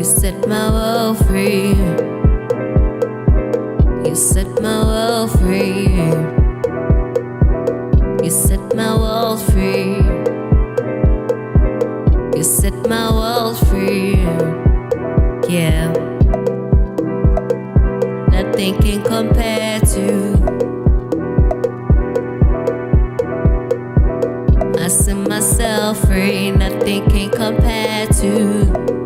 set my world free. You set my world free. You set my world free. You set my world free. Yeah. Nothing can compare to. I set myself free. Nothing can compare to.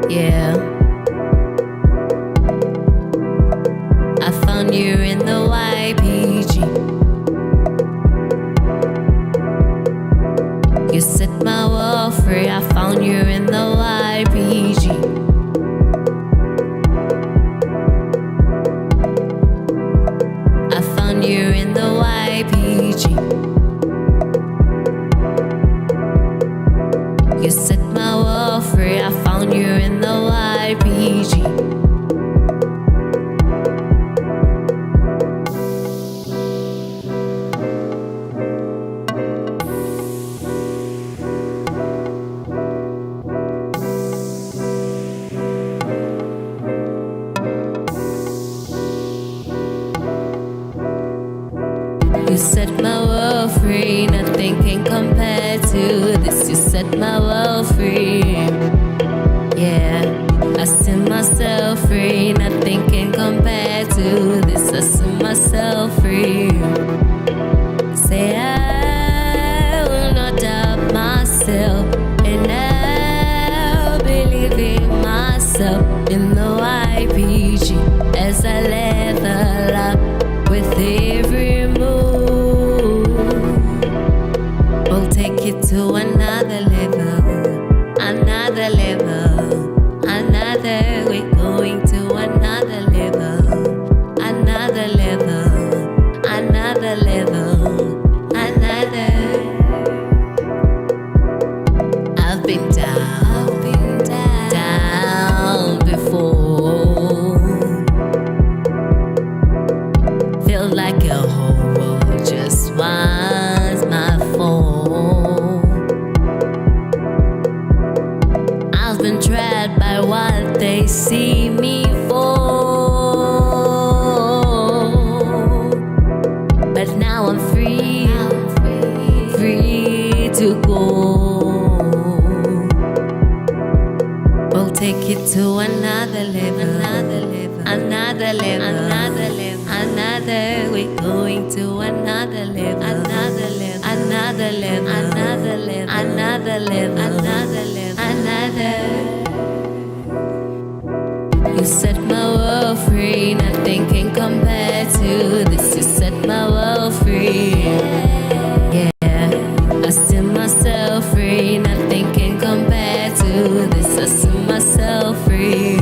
Yeah. I found you in the YPG. You set my world free. I found you in the YPG. I found you in the YPG. You set my world free. I found you in the YPG. You set my world free, nothing can compare to this. You set my world free. Yeah, I set myself free, nothing can compare to this. I set myself free. Say I will not doubt myself, and I'll believe in myself in the YPG as I level up with every move. We'll take it to another level, another level, another. We're going to another level, another level, another level, another. I've been down, down before. Feel like a whole world just wants my phone. I've been trapped by what they see me for, but now I'm free, free to go. We'll take it to another level, another level, another level, another level, another. We're going to another level, another level, another level, another level, another level, another level, another. You set my world free, nothing can compare to this. You set my world free. Yeah, I set myself free, nothing can compare to this. I set myself free.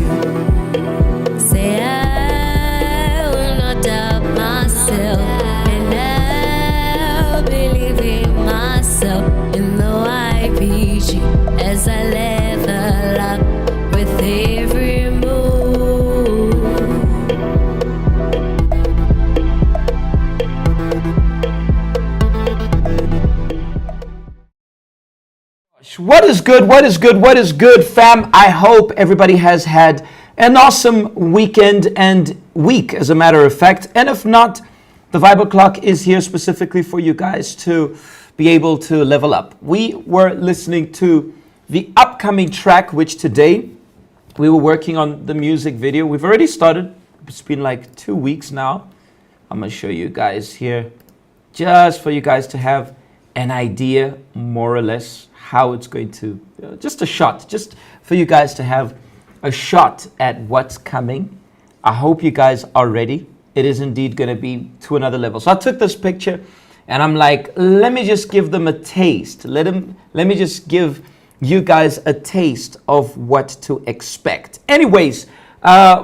Say I will not doubt myself, and I'll believe in myself in the YPG as I level up with every move. What is good? What is good? What is good, fam? I hope everybody has had an awesome weekend and week, as a matter of fact. And if not, the Vibe Clock is here specifically for you guys to be able to level up. We were listening to the upcoming track, which today we were working on the music video. We've already started. It's been like 2 weeks now. I'm going to show you guys here, just for you guys to have an idea, more or less, how it's going to, just a shot, just for you guys to have a shot at what's coming. I hope you guys are ready. It is indeed going to be to another level. So I took this picture and I'm like, let me just give them a taste. Let me just give you guys a taste of what to expect. Anyways,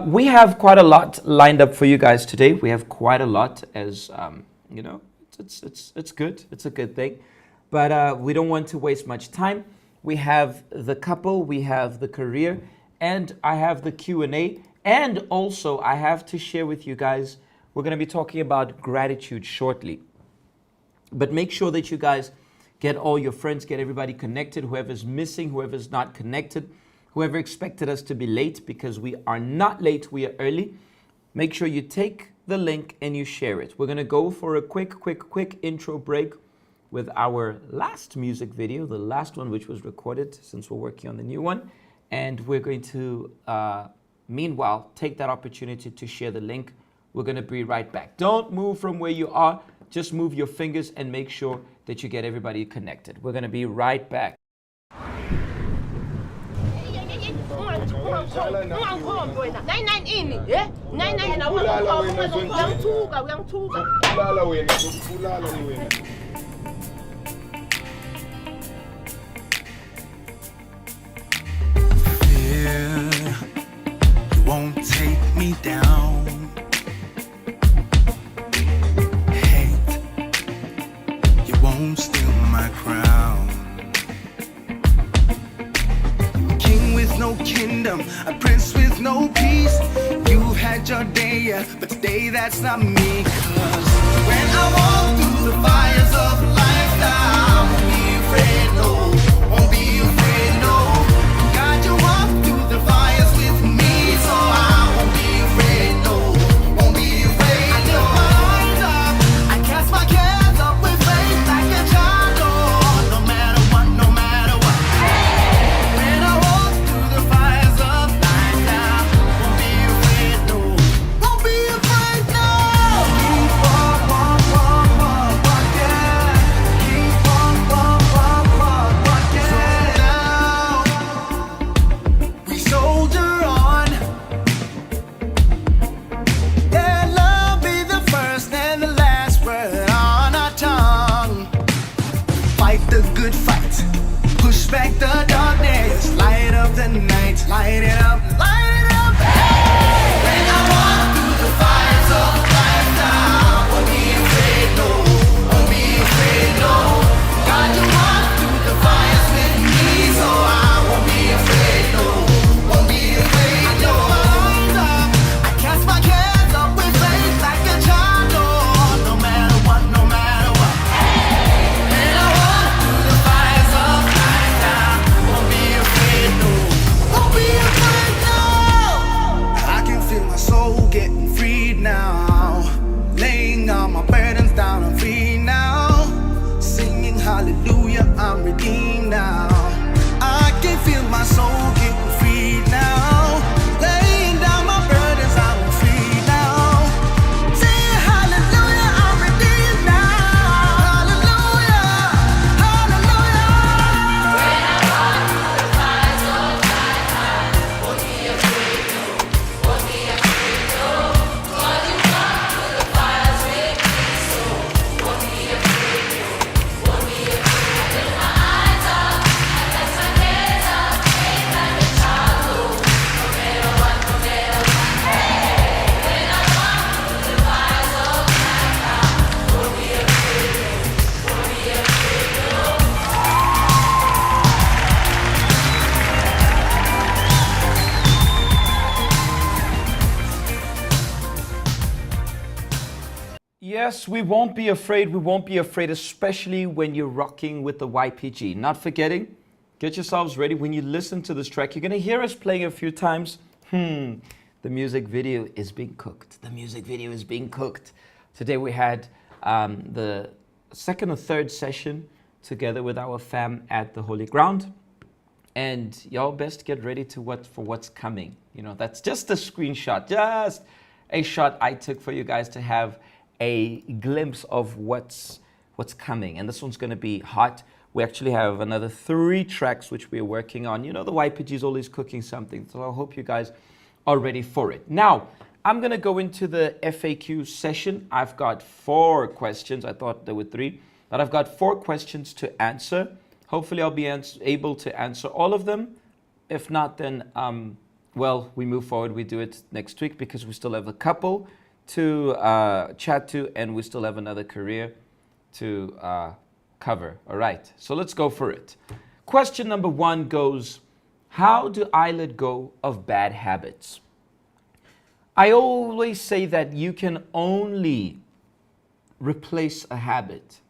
we have quite a lot lined up for you guys today. We have quite a lot, as you know, it's good. It's a good thing. But we don't want to waste much time. We have the couple, we have the career, and I have the Q&A. And also, I have to share with you guys, we're going to be talking about gratitude shortly. But make sure that you guys get all your friends, get everybody connected, whoever's missing, whoever's not connected. Whoever expected us to be late, because we are not late, we are early. Make sure you take the link and you share it. We're going to go for a quick intro break with our last music video, the last one which was recorded since we're working on the new one. And we're going to, meanwhile, take that opportunity to share the link. We're going to be right back. Don't move from where you are. Just move your fingers and make sure that you get everybody connected. We're going to be right back. You won't take me down. Hate, you won't steal my crown. King with no kingdom, a prince with no peace. You've had your day, yeah, but today that's not me. 'Cause when I walk through the fires of life now, won't be afraid, no, won't be afraid, no. God, you walk through the fires with me, so I won't be afraid, no, won't be afraid, no. I lift my arms up, I cast my cares up with faith like a child, oh, no matter what, no matter what. When I walk through the fires of life now, won't be afraid, no, won't be afraid, no. Keep walk, yeah. Keep walk, yeah. So now we soldier on. Yeah, love be the first and the last word on our tongue. Fight the good fight, push back the darkness, light up the night, light it up, light it up. When I walk through the fires of life now, won't be afraid, no, won't be afraid, no. God, you walk through the fires with me, so I won't be afraid, no, won't be afraid, no. I lift my arms up, I cast my cares up with faith like a child, oh, no matter what, no matter what. When I walk through the fires of life now, won't be afraid, no, won't be afraid, no. I can feel my soul getting freed now, laying all my burdens down, I'm free now, singing hallelujah, I'm redeemed now. I can feel my soul getting freed now, laying down my burdens, I'm free now, singing hallelujah, I'm redeemed now, hallelujah, hallelujah. Yes, we won't be afraid. We won't be afraid, especially when you're rocking with the YPG. Not forgetting, get yourselves ready. When you listen to this track, you're going to hear us playing a few times. The music video is being cooked. The music video is being cooked. Today we had the second or third session together with our fam at the Holy Ground. And y'all best get ready to what's coming. You know, that's just a screenshot, just a shot I took for you guys to have a glimpse of what's coming. And this one's going to be hot. We actually have another 3 tracks which we're working on. You know, the YPG is always cooking something. So I hope you guys are ready for it. Now, I'm going to go into the FAQ session. I've got 4 questions. I thought there were 3, but I've got 4 questions to answer. Hopefully I'll be able to answer all of them. If not, then, well, we move forward. We do it next week because we still have a couple to chat to, and we still have another career to cover. All right, so let's go for it. Question number 1 goes, how do I let go of bad habits? I always say that you can only replace a habit.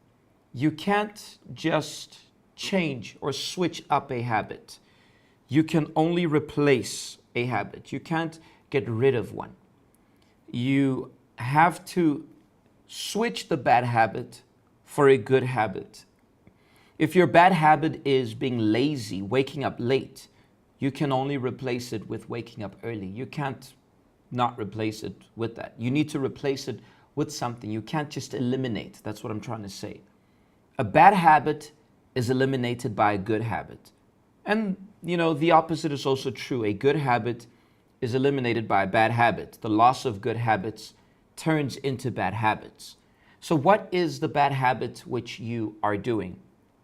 You can't just change or switch up a habit. You can only replace a habit. You can't get rid of one. You have to switch the bad habit for a good habit. If your bad habit is being lazy, waking up late, you can only replace it with waking up early. You can't not replace it with that. You need to replace it with something. You can't just eliminate. That's what I'm trying to say. A bad habit is eliminated by a good habit. And, the opposite is also true. A good habit is eliminated by a bad habit. The loss of good habits turns into bad habits. So what is the bad habit which you are doing?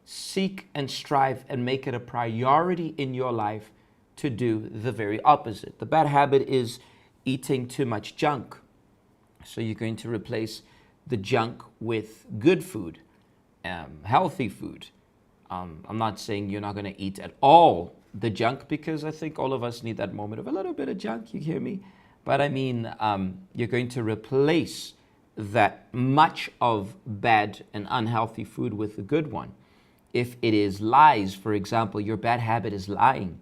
Seek and strive and make it a priority in your life to do the very opposite. The bad habit is eating too much junk. So you're going to replace the junk with good food, healthy food. I'm not saying you're not going to eat at all the junk, because I think all of us need that moment of a little bit of junk, you hear me? But I mean, you're going to replace that much of bad and unhealthy food with a good one. If it is lies, for example, your bad habit is lying.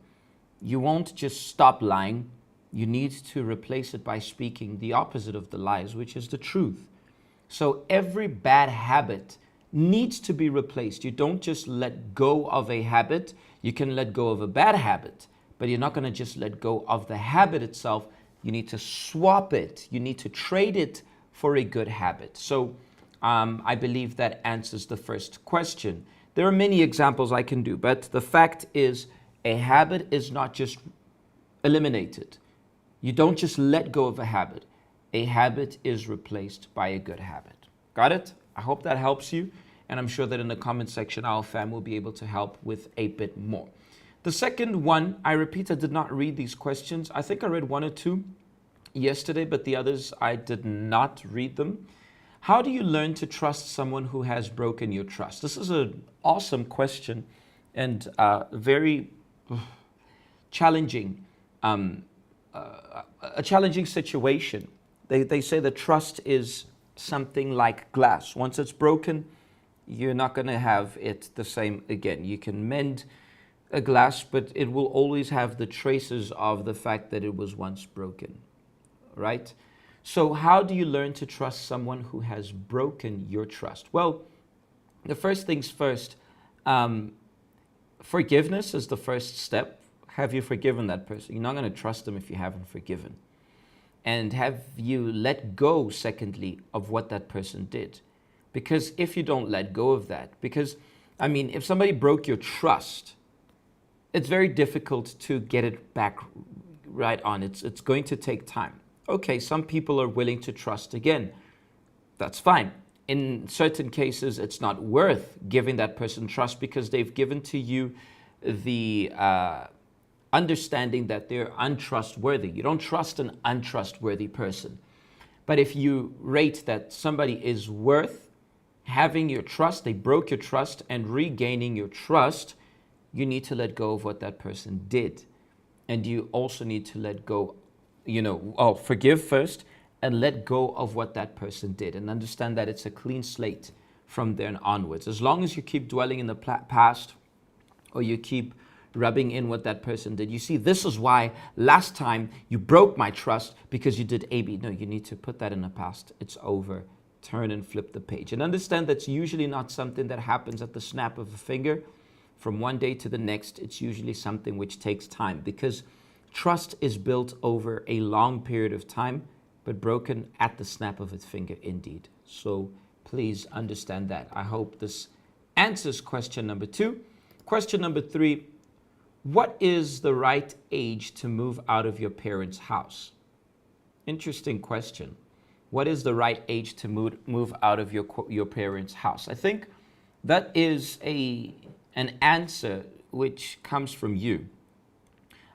You won't just stop lying. You need to replace it by speaking the opposite of the lies, which is the truth. So every bad habit needs to be replaced. You don't just let go of a habit. You can let go of a bad habit, but you're not going to just let go of the habit itself. You need to swap it. You need to trade it for a good habit. So I believe that answers the first question. There are many examples I can do, but the fact is a habit is not just eliminated. You don't just let go of a habit. A habit is replaced by a good habit. Got it? I hope that helps you. And I'm sure that in the comment section, our fam will be able to help with a bit more. The second one, I repeat, I did not read these questions. I think I read one or two yesterday, but the others, I did not read them. How do you learn to trust someone who has broken your trust? This is an awesome question and very challenging, a challenging situation. They say that trust is something like glass. Once it's broken, you're not going to have it the same again. You can mend a glass, but it will always have the traces of the fact that it was once broken, right? So how do you learn to trust someone who has broken your trust? Well, the first things first, forgiveness is the first step. Have you forgiven that person? You're not going to trust them if you haven't forgiven. And have you let go, secondly, of what that person did? Because if you don't let go of that, because, I mean, if somebody broke your trust, it's very difficult to get it back right on. It's going to take time. Okay, some people are willing to trust again. That's fine. In certain cases, it's not worth giving that person trust because they've given to you the understanding that they're untrustworthy. You don't trust an untrustworthy person. But if you rate that somebody is worth having your trust, they broke your trust, and regaining your trust, you need to let go of what that person did. And you also need to let go, forgive first and let go of what that person did, and understand that it's a clean slate from then onwards. As long as you keep dwelling in the past, or you keep rubbing in what that person did. You see, this is why last time you broke my trust because you did A, B. No, you need to put that in the past. It's over. Turn and flip the page. And understand that's usually not something that happens at the snap of a finger from one day to the next. It's usually something which takes time, because trust is built over a long period of time, but broken at the snap of its finger indeed. So please understand that. I hope this answers question number 2. Question number 3, what is the right age to move out of your parents' house? Interesting question. What is the right age to move out of your parents' house? I think that is an answer which comes from you.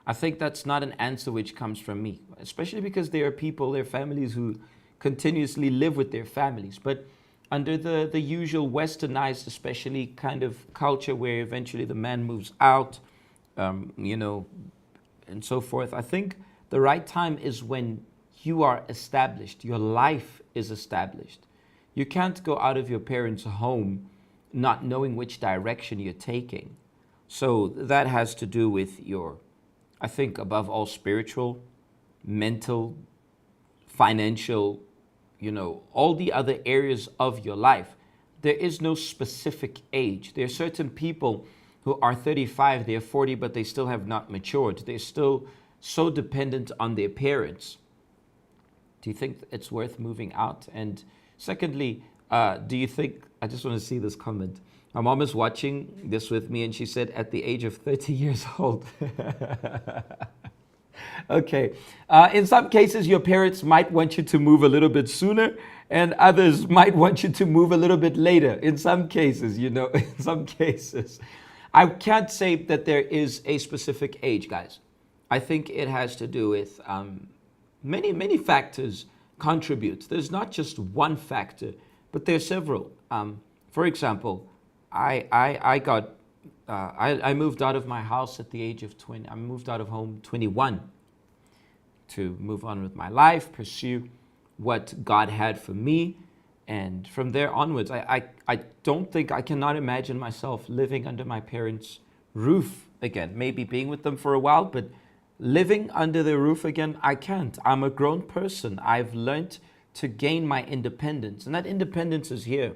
I think that's not an answer which comes from me, especially because there are people, there are families who continuously live with their families. But under the usual westernized, especially kind of culture where eventually the man moves out, and so forth, I think the right time is when you are established, your life is established. You can't go out of your parents' home not knowing which direction you're taking. So that has to do with your I think above all spiritual, mental, financial, all the other areas of your life. There is no specific age. There are certain people who are 35, they're 40, but they still have not matured. They're still so dependent on their parents. Do you think it's worth moving out? And secondly, do you think, I just want to see this comment. My mom is watching this with me and she said at the age of 30 years old. Okay. In some cases, your parents might want you to move a little bit sooner and others might want you to move a little bit later. In some cases, in some cases. I can't say that there is a specific age, guys. I think it has to do with many factors contribute. There's not just one factor, but there's several. For example, I moved out of my house at the age of 20. I moved out of home 21 to move on with my life, pursue what God had for me. And from there onwards, I don't think, I cannot imagine myself living under my parents' roof again. Maybe being with them for a while, but living under their roof again, I can't. I'm a grown person. I've learned to gain my independence. And that independence is here.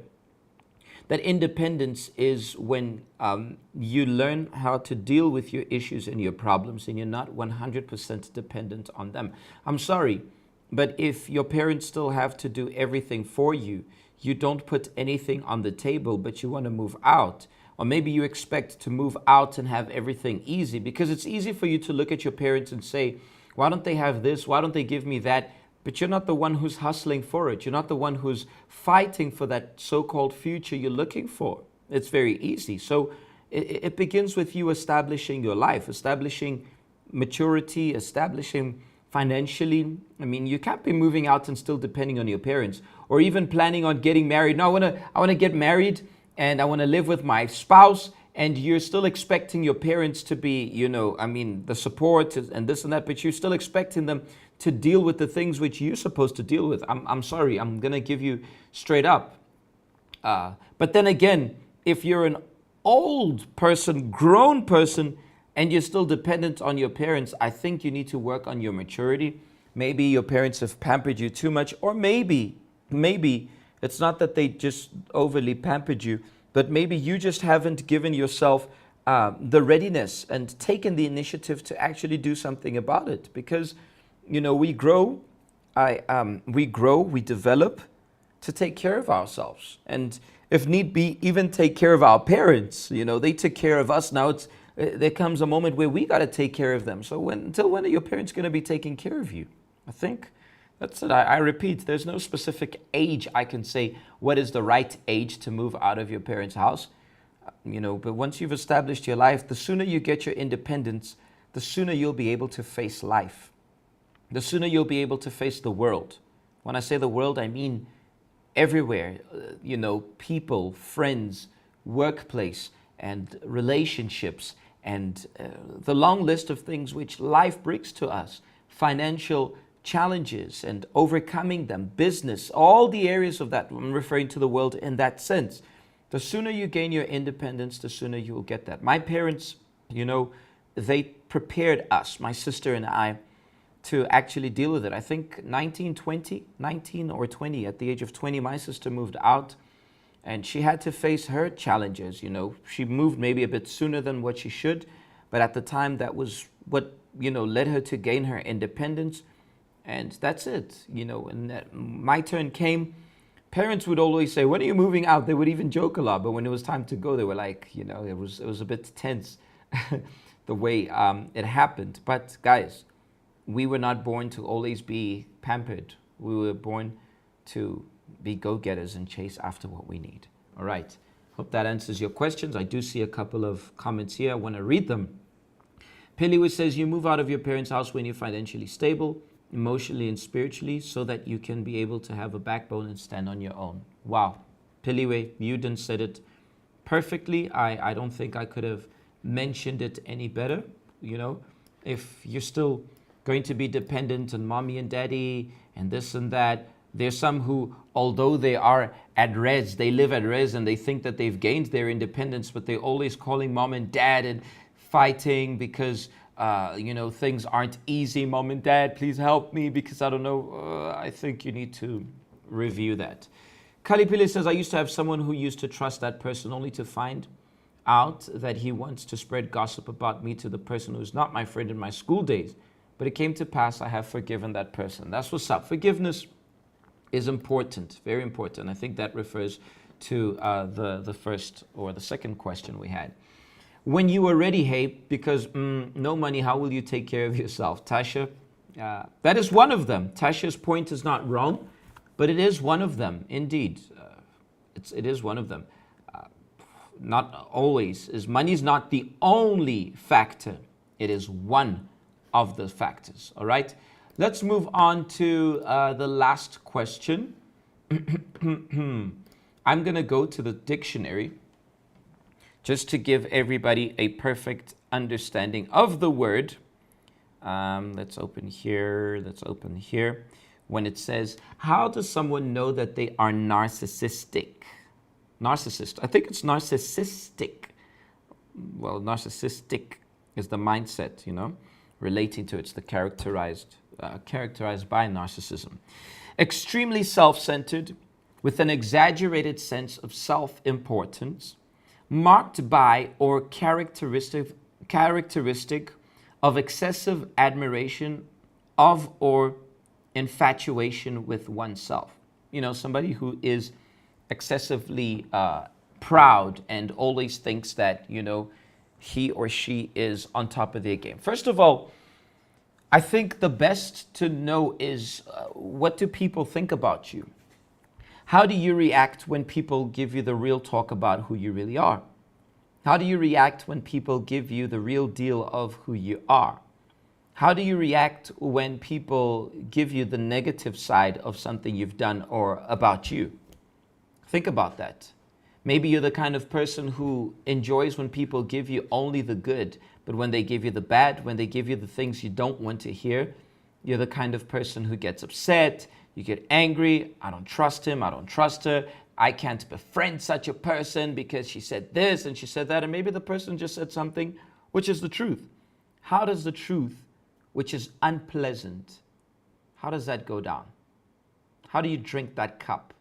That independence is when you learn how to deal with your issues and your problems and you're not 100% dependent on them. I'm sorry, but if your parents still have to do everything for you, you don't put anything on the table, but you want to move out. Or maybe you expect to move out and have everything easy, because it's easy for you to look at your parents and say, why don't they have this? Why don't they give me that? But you're not the one who's hustling for it. You're not the one who's fighting for that so-called future you're looking for. It's very easy. So it begins with you establishing your life, establishing maturity, establishing financially. I mean, you can't be moving out and still depending on your parents, or even planning on getting married. No, I want to get married and I want to live with my spouse, and you're still expecting your parents to be, the support and this and that, but you're still expecting them to deal with the things which you're supposed to deal with. I'm sorry, I'm going to give you straight up. But then again, if you're an old person, grown person, and you're still dependent on your parents, I think you need to work on your maturity. Maybe your parents have pampered you too much, or maybe it's not that they just overly pampered you, but maybe you just haven't given yourself the readiness and taken the initiative to actually do something about it. Because, we grow, we develop to take care of ourselves. And if need be, even take care of our parents. They took care of us. Now there comes a moment where we got to take care of them. So until when are your parents going to be taking care of you? I think that's it. I repeat, there's no specific age I can say what is the right age to move out of your parents' house. But once you've established your life, the sooner you get your independence, the sooner you'll be able to face life. The sooner you'll be able to face the world. When I say the world, I mean everywhere. People, friends, workplace, and relationships, and the long list of things which life brings to us. Financial challenges and overcoming them, business, all the areas of that. I'm referring to the world in that sense. The sooner you gain your independence, the sooner you will get that. My parents, they prepared us, my sister and I, to actually deal with it. I think 19 or 20, at the age of 20, my sister moved out and she had to face her challenges. She moved maybe a bit sooner than what she should, but at the time that was what, led her to gain her independence. And that's it, and my turn came. Parents would always say, when are you moving out? They would even joke a lot, but when it was time to go, they were like, it was a bit tense the way it happened. But guys, we were not born to always be pampered. We were born to be go-getters and chase after what we need. All right, hope that answers your questions. I do see a couple of comments here. I want to read them. Peliwe says, you move out of your parents' house when you're financially stable, emotionally and spiritually, so that you can be able to have a backbone and stand on your own. Wow. Peliwe, you done said it perfectly. I don't think I could have mentioned it any better. If you're still going to be dependent on mommy and daddy and this and that, there's some who, although they are at res, they live at res and they think that they've gained their independence, but they're always calling mom and dad and fighting because things aren't easy. Mom and dad, please help me because I don't know. I think you need to review that. Kalipili says, I used to have someone who used to trust that person only to find out that he wants to spread gossip about me to the person who's not my friend in my school days. But it came to pass, I have forgiven that person. That's what's up. Forgiveness is important, very important. I think that refers to the first or the second question we had. When you already hate because no money, how will you take care of yourself? Tasha, that is one of them. Tasha's point is not wrong, but it is one of them, indeed. It is one of them. Not always. Money is not the only factor. It is one of the factors, all right? Let's move on to the last question. I'm going to go to the dictionary just to give everybody a perfect understanding of the word. Let's open here. Let's open here. When it says, how does someone know that they are narcissistic? Narcissist. I think it's narcissistic. Well, narcissistic is the mindset, relating to it's the characterized by narcissism. Extremely self-centered, with an exaggerated sense of self-importance, marked by or characteristic of excessive admiration of or infatuation with oneself. Somebody who is excessively proud and always thinks that, he or she is on top of their game. First of all, I think the best to know is what do people think about you? How do you react when people give you the real talk about who you really are? How do you react when people give you the real deal of who you are? How do you react when people give you the negative side of something you've done or about you? Think about that. Maybe you're the kind of person who enjoys when people give you only the good, but when they give you the bad, when they give you the things you don't want to hear, you're the kind of person who gets upset, you get angry, I don't trust him, I don't trust her, I can't befriend such a person because she said this and she said that, and maybe the person just said something which is the truth. How does the truth, which is unpleasant, how does that go down? How do you drink that cup?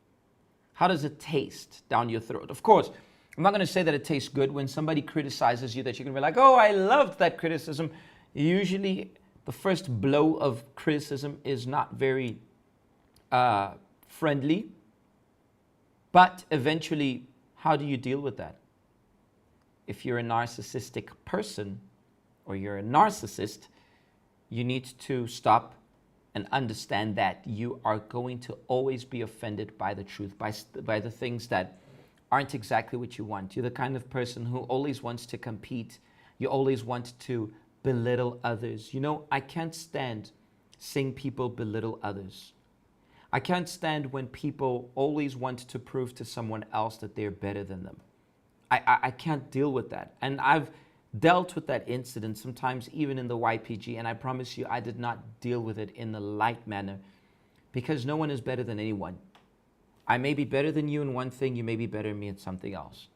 How does it taste down your throat? Of course, I'm not going to say that it tastes good when somebody criticizes you, that you can be like, oh, I loved that criticism. Usually, the first blow of criticism is not very friendly. But eventually, how do you deal with that? If you're a narcissistic person or you're a narcissist, you need to stop and understand that you are going to always be offended by the truth, by the things that aren't exactly what you want. You're the kind of person who always wants to compete. You always want to belittle others. I can't stand seeing people belittle others. I can't stand when people always want to prove to someone else that they're better than them. I can't deal with that. And I've dealt with that incident sometimes even in the YPG, and I promise you I did not deal with it in the light manner, because no one is better than anyone. I may be better than you in one thing, you may be better than me in something else.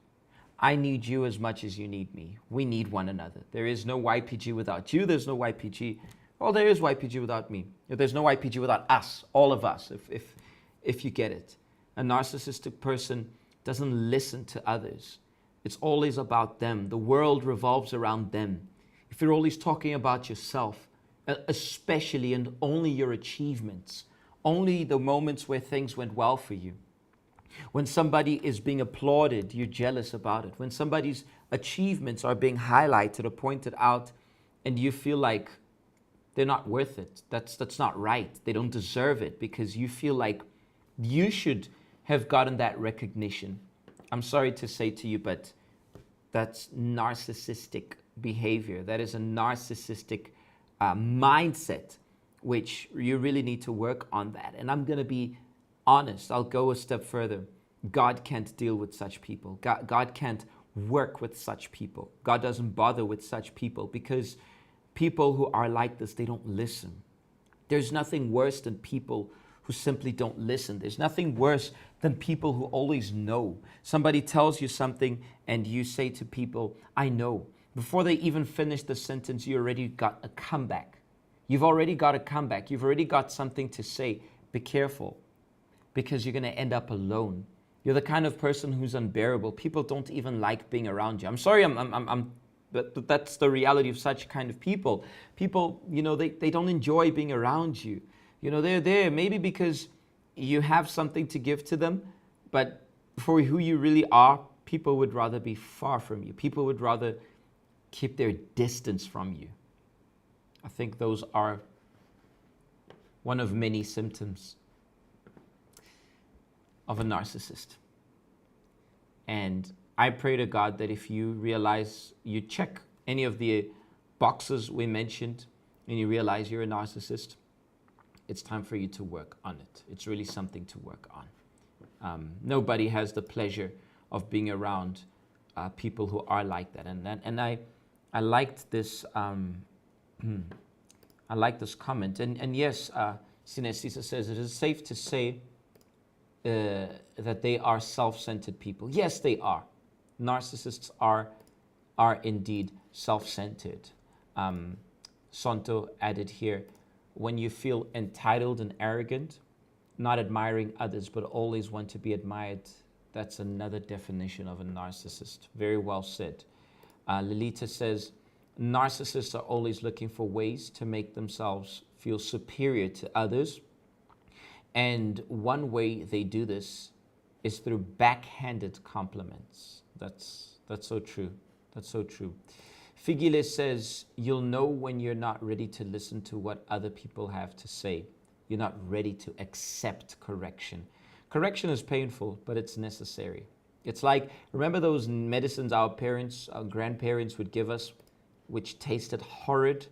I need you as much as you need me. We need one another. There is no YPG without you. There's no YPG. Well, there is YPG without me. There's no YPG without us, all of us, if you get it. A narcissistic person doesn't listen to others. It's always about them. The world revolves around them. If you're always talking about yourself, especially and only your achievements, only the moments where things went well for you. When somebody is being applauded, you're jealous about it. When somebody's achievements are being highlighted or pointed out and you feel like they're not worth it, that's not right. They don't deserve it because you feel like you should have gotten that recognition. I'm sorry to say to you, but that's narcissistic behavior. That is a narcissistic mindset, which you really need to work on that. And I'm going to be honest. I'll go a step further. God can't deal with such people. God can't work with such people. God doesn't bother with such people because people who are like this, they don't listen. There's nothing worse than people who simply don't listen. There's nothing worse than people who always know. Somebody tells you something and you say to people, I know. Before they even finish the sentence, you already got a comeback. You've already got a comeback. You've already got something to say. Be careful, because you're going to end up alone. You're the kind of person who's unbearable. People don't even like being around you. I'm sorry, but that's the reality of such kind of people. People, they don't enjoy being around you. They're there maybe because you have something to give to them, but for who you really are, people would rather be far from you. People would rather keep their distance from you. I think those are one of many symptoms of a narcissist. And I pray to God that if you realize, you check any of the boxes we mentioned and you realize you're a narcissist, it's time for you to work on it. It's really something to work on. Nobody has the pleasure of being around people who are like that. And I liked this. I like this comment. And yes, Sinesisa says it is safe to say that they are self-centered people. Yes, they are. Narcissists are indeed self-centered. Santo added here, when you feel entitled and arrogant, not admiring others, but always want to be admired, that's another definition of a narcissist. Very well said. Lilita says, narcissists are always looking for ways to make themselves feel superior to others. And one way they do this is through backhanded compliments. That's so true. That's so true. Figile says, you'll know when you're not ready to listen to what other people have to say. You're not ready to accept correction. Correction is painful, but it's necessary. It's like, remember those medicines our parents, our grandparents would give us, which tasted horrid?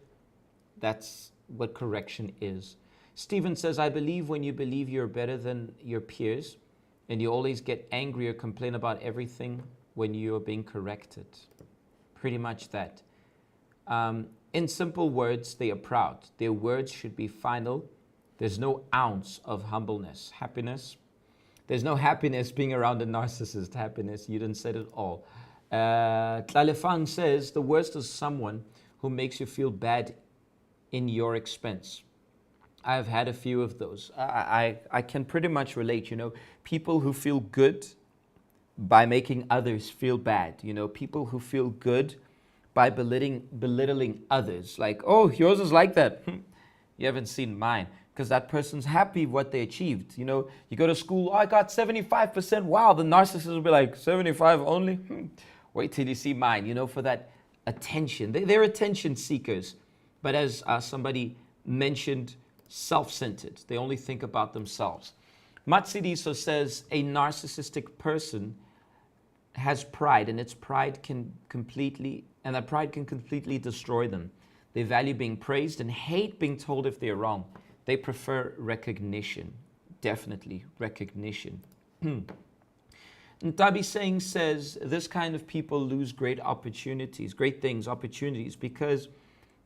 That's what correction is. Stephen says, I believe when you believe you're better than your peers, and you always get angry or complain about everything when you're being corrected. Pretty much that. In simple words, they are proud. Their words should be final. There's no ounce of humbleness. Happiness. There's no happiness being around a narcissist. Happiness, you didn't say it all. Tlalefang says, the worst is someone who makes you feel bad in your expense. I've had a few of those. I can pretty much relate, people who feel good by making others feel bad, people who feel good by belittling others. Like, oh, yours is like that. You haven't seen mine. Because that person's happy with what they achieved. You go to school, oh, I got 75%. Wow, the narcissist will be like, 75 only? Wait till you see mine, for that attention. They're attention seekers. But as somebody mentioned, self-centered. They only think about themselves. Matsidiso says, a narcissistic person has pride, and that pride can completely destroy them. They value being praised and hate being told if they're wrong. They prefer recognition, definitely recognition. Ntabi Singh says, this kind of people lose great opportunities, because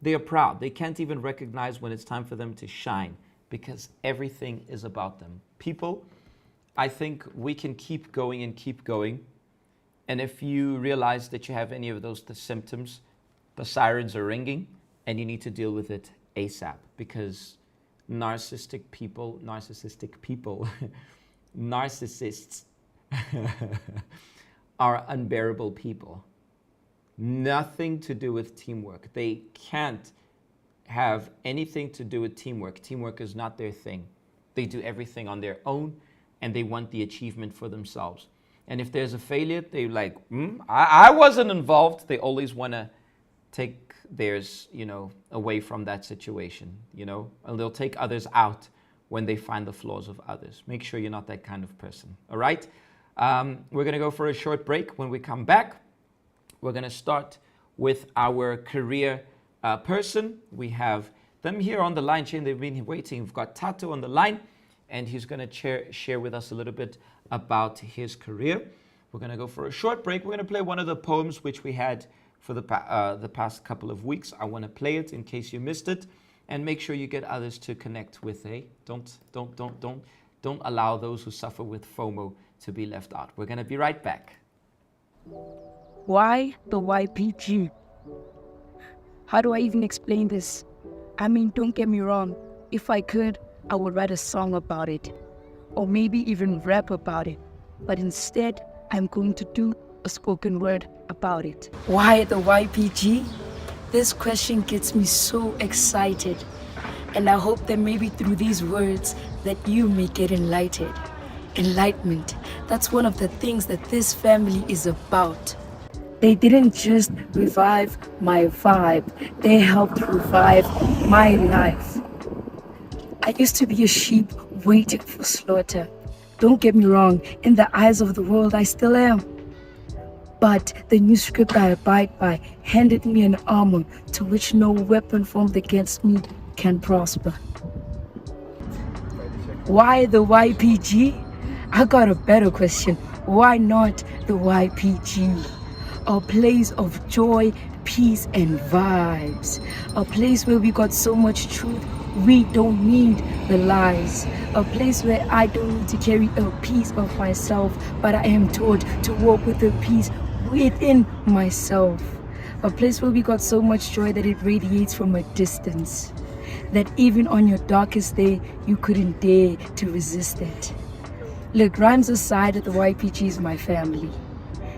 they are proud. They can't even recognize when it's time for them to shine, because everything is about them. People, I think we can keep going and keep going. And if you realize that you have any of those symptoms, the sirens are ringing and you need to deal with it ASAP, because narcissists are unbearable people. Nothing to do with teamwork. They can't have anything to do with teamwork. Teamwork is not their thing. They do everything on their own, and they want the achievement for themselves. And if there's a failure, they're like, I wasn't involved. They always want to take theirs, away from that situation, and they'll take others out when they find the flaws of others. Make sure you're not that kind of person. All right. We're going to go for a short break. When we come back, we're going to start with our career person. We have them here on the line. They've been waiting. We've got Tato on the line, and he's going to share with us a little bit about his career. We're going to go for a short break. We're going to play one of the poems which we had for the past couple of weeks. I want to play it in case you missed it, and make sure you get others to connect with. Don't allow those who suffer with FOMO to be left out. We're going to be right back. Why the YPG? How do I even explain this? I mean, don't get me wrong. If I could, I would write a song about it, or maybe even rap about it. But instead, I'm going to do a spoken word about it. Why the YPG? This question gets me so excited. And I hope that maybe through these words that you may get enlightened. Enlightenment, that's one of the things that this family is about. They didn't just revive my vibe, they helped revive my life. I used to be a sheep waiting for slaughter. Don't get me wrong, in the eyes of the world I still am. But the new script I abide by handed me an armor to which no weapon formed against me can prosper. Why the YPG? I got a better question. Why not the YPG? A place of joy, peace, and vibes. A place where we got so much truth, we don't need the lies. A place where I don't need to carry a piece of myself, but I am taught to walk with a peace within myself. A place where we got so much joy that it radiates from a distance. That even on your darkest day, you couldn't dare to resist it. Look, rhymes aside, the YPG is my family.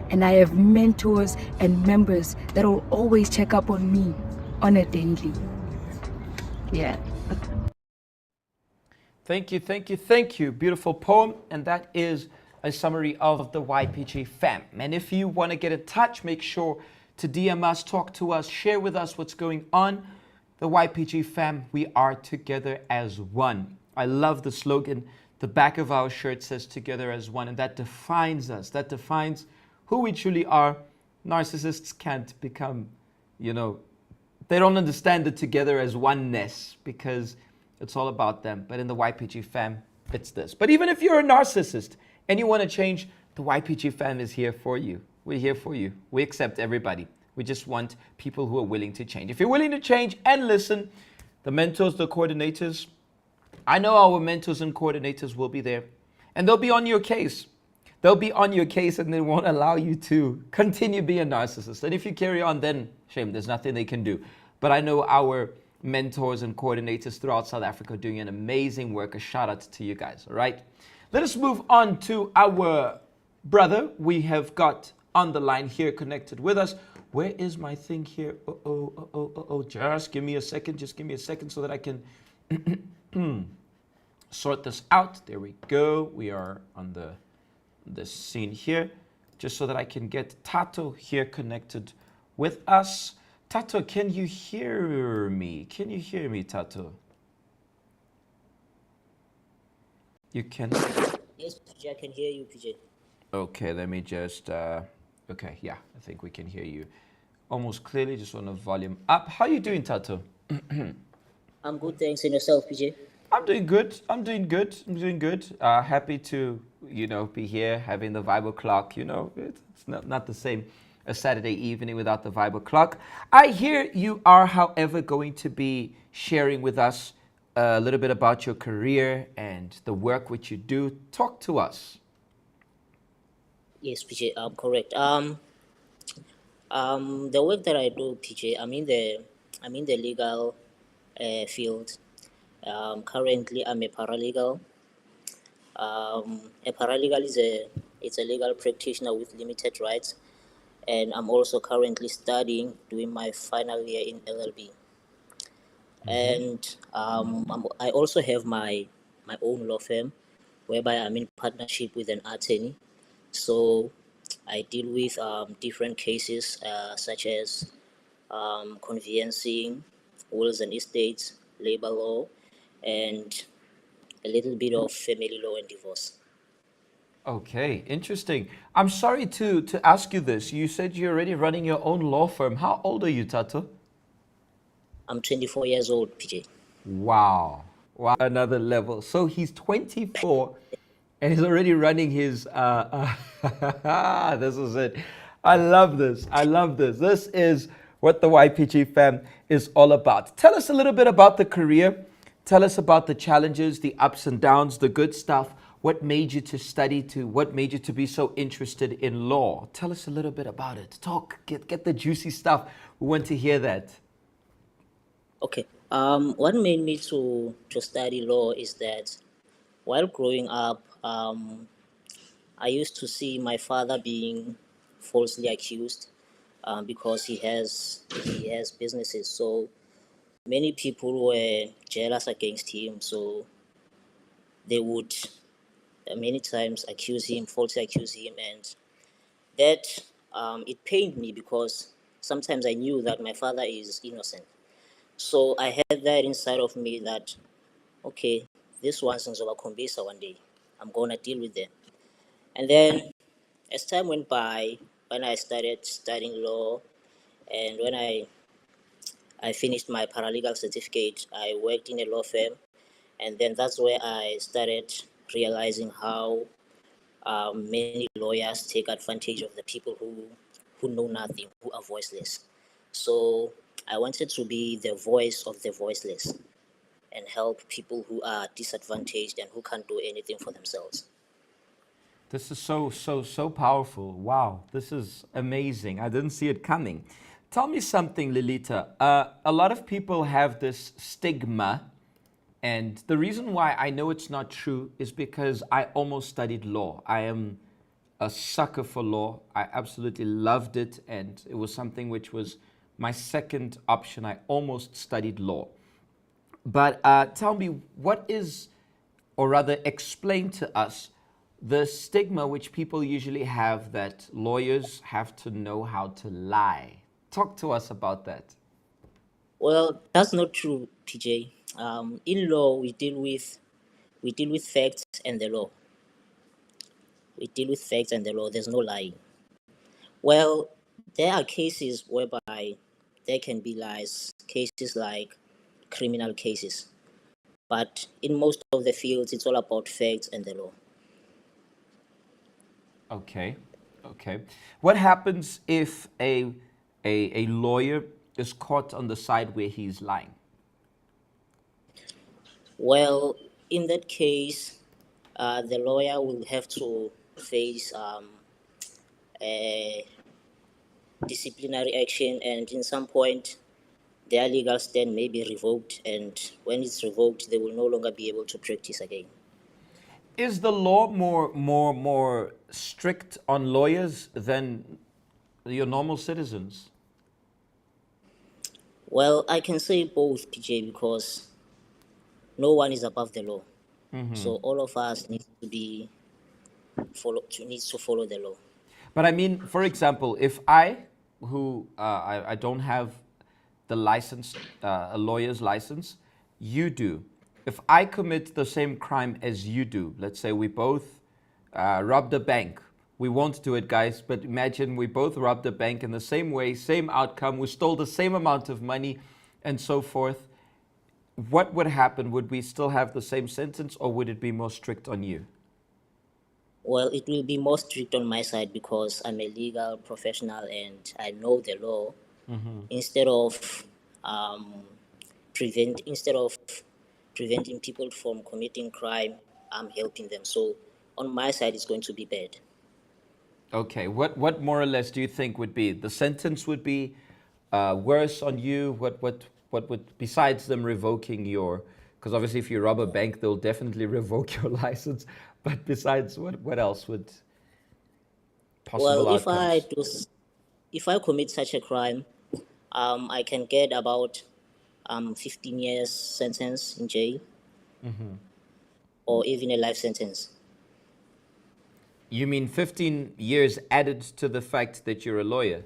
And I have mentors and members that will always check up on me on a daily. Yeah. Thank you, thank you, thank you. Beautiful poem. And that is a summary of the YPG fam. And if you want to get in touch, make sure to DM us, talk to us, share with us what's going on. The YPG fam, we are together as one. I love the slogan. The back of our shirt says together as one. And that defines us. That defines who we truly are. Narcissists can't become, they don't understand the together as oneness because it's all about them. But in the YPG fam, it's this. But even if you're a narcissist and you want to change, the YPG fam is here for you. We're here for you. We accept everybody. We just want people who are willing to change. If you're willing to change and listen, the mentors, the coordinators, I know our mentors and coordinators will be there. And they'll be on your case. They'll be on your case and they won't allow you to continue being a narcissist. And if you carry on, then shame, there's nothing they can do. But I know our mentors and coordinators throughout South Africa are doing an amazing work. A shout out to you guys, all right? Let us move on to our brother we have got on the line here connected with us. Where is my thing here? Just give me a second. Just give me a second so that I can sort this out. There we go. We are on the scene here, just so that I can get Tato here connected with us. Tato, can you hear me? Can you hear me, Tato? You can? Yes, PJ, I can hear you, PJ. Okay, let me just, okay, yeah, I think we can hear you almost clearly. Just want to volume up. How are you doing, Tato? I'm good, thanks. And yourself, PJ? I'm doing good. I'm doing good. I'm doing good. Happy to, be here having the Bible clock. It's not the same a Saturday evening without the Bible clock. I hear you are, however, going to be sharing with us a little bit about your career and the work which you do. Talk to us. Yes, PJ, correct. The work that I do, PJ, I'm in the legal field. Currently, I'm a paralegal. A paralegal is a legal practitioner with limited rights, and I'm also currently studying, doing my final year in LLB. And I also have my own law firm, whereby I'm in partnership with an attorney. So I deal with different cases such as conveyancing, wills and estates, labor law, and a little bit of family law and divorce. Okay, interesting. I'm sorry to ask you this. You said you're already running your own law firm. How old are you, Tato? I'm 24 years old, PJ. Wow. Wow. Another level. So he's 24 and he's already running his, this is it. I love this. I love this. This is what the YPG fam is all about. Tell us a little bit about the career. Tell us about the challenges, the ups and downs, the good stuff. what made you to study to what made you to be so interested in law? Tell us a little bit about it. Talk, get the juicy stuff. We want to hear that. Okay. What made me to study law is that while growing up, I used to see my father being falsely accused because he has businesses. So many people were jealous against him. So they would many times falsely accuse him, and that it pained me because sometimes I knew that my father is innocent. So I had that inside of me that okay, this one's over Kombisa one day. I'm gonna deal with them. And then as time went by, when I started studying law and when I finished my paralegal certificate, I worked in a law firm, and then that's where I started realizing how many lawyers take advantage of the people who know nothing, who are voiceless. So I wanted to be the voice of the voiceless and help people who are disadvantaged and who can't do anything for themselves. This is so powerful. Wow, this is amazing. I didn't see it coming. Tell me something, Lilita. A lot of people have this stigma, and the reason why I know it's not true is because I almost studied law. I am a sucker for law. I absolutely loved it, and it was something which was my second option. I almost studied law. But tell me, what is, or rather, explain to us the stigma which people usually have that lawyers have to know how to lie. Talk to us about that. Well, that's not true, PJ. In law, we deal with facts and the law. We deal with facts and the law. There's no lying. Well, there are cases whereby there can be lies, cases like criminal cases. But in most of the fields, it's all about facts and the law. Okay, okay. What happens if a lawyer is caught on the side where he's lying? Well, in that case, the lawyer will have to face a disciplinary action, and in some point, their legal stand may be revoked. And when it's revoked, they will no longer be able to practice again. Is the law more strict on lawyers than your normal citizens? Well, I can say both, PJ, because no one is above the law. So all of us needs to follow the law. But I mean, for example, if I, who I don't have the license, a lawyer's license, you do. If I commit the same crime as you do, let's say we both robbed a bank. We won't do it, guys, but imagine we both robbed a bank in the same way, same outcome, we stole the same amount of money, and so forth. What would happen? Would we still have the same sentence, or would it be more strict on you? Well, it will be more strict on my side because I'm a legal professional and I know the law. Instead of instead of preventing people from committing crime, I'm helping them. So on my side, it's going to be bad. Okay, what more or less do you think would be the sentence would be worse on you? What would, besides them revoking your, because obviously if you rob a bank, they'll definitely revoke your license. But besides, what else would possible Well, outcomes? if I commit such a crime, I can get about 15 years sentence in jail, or even a life sentence. You mean 15 years added to the fact that you're a lawyer?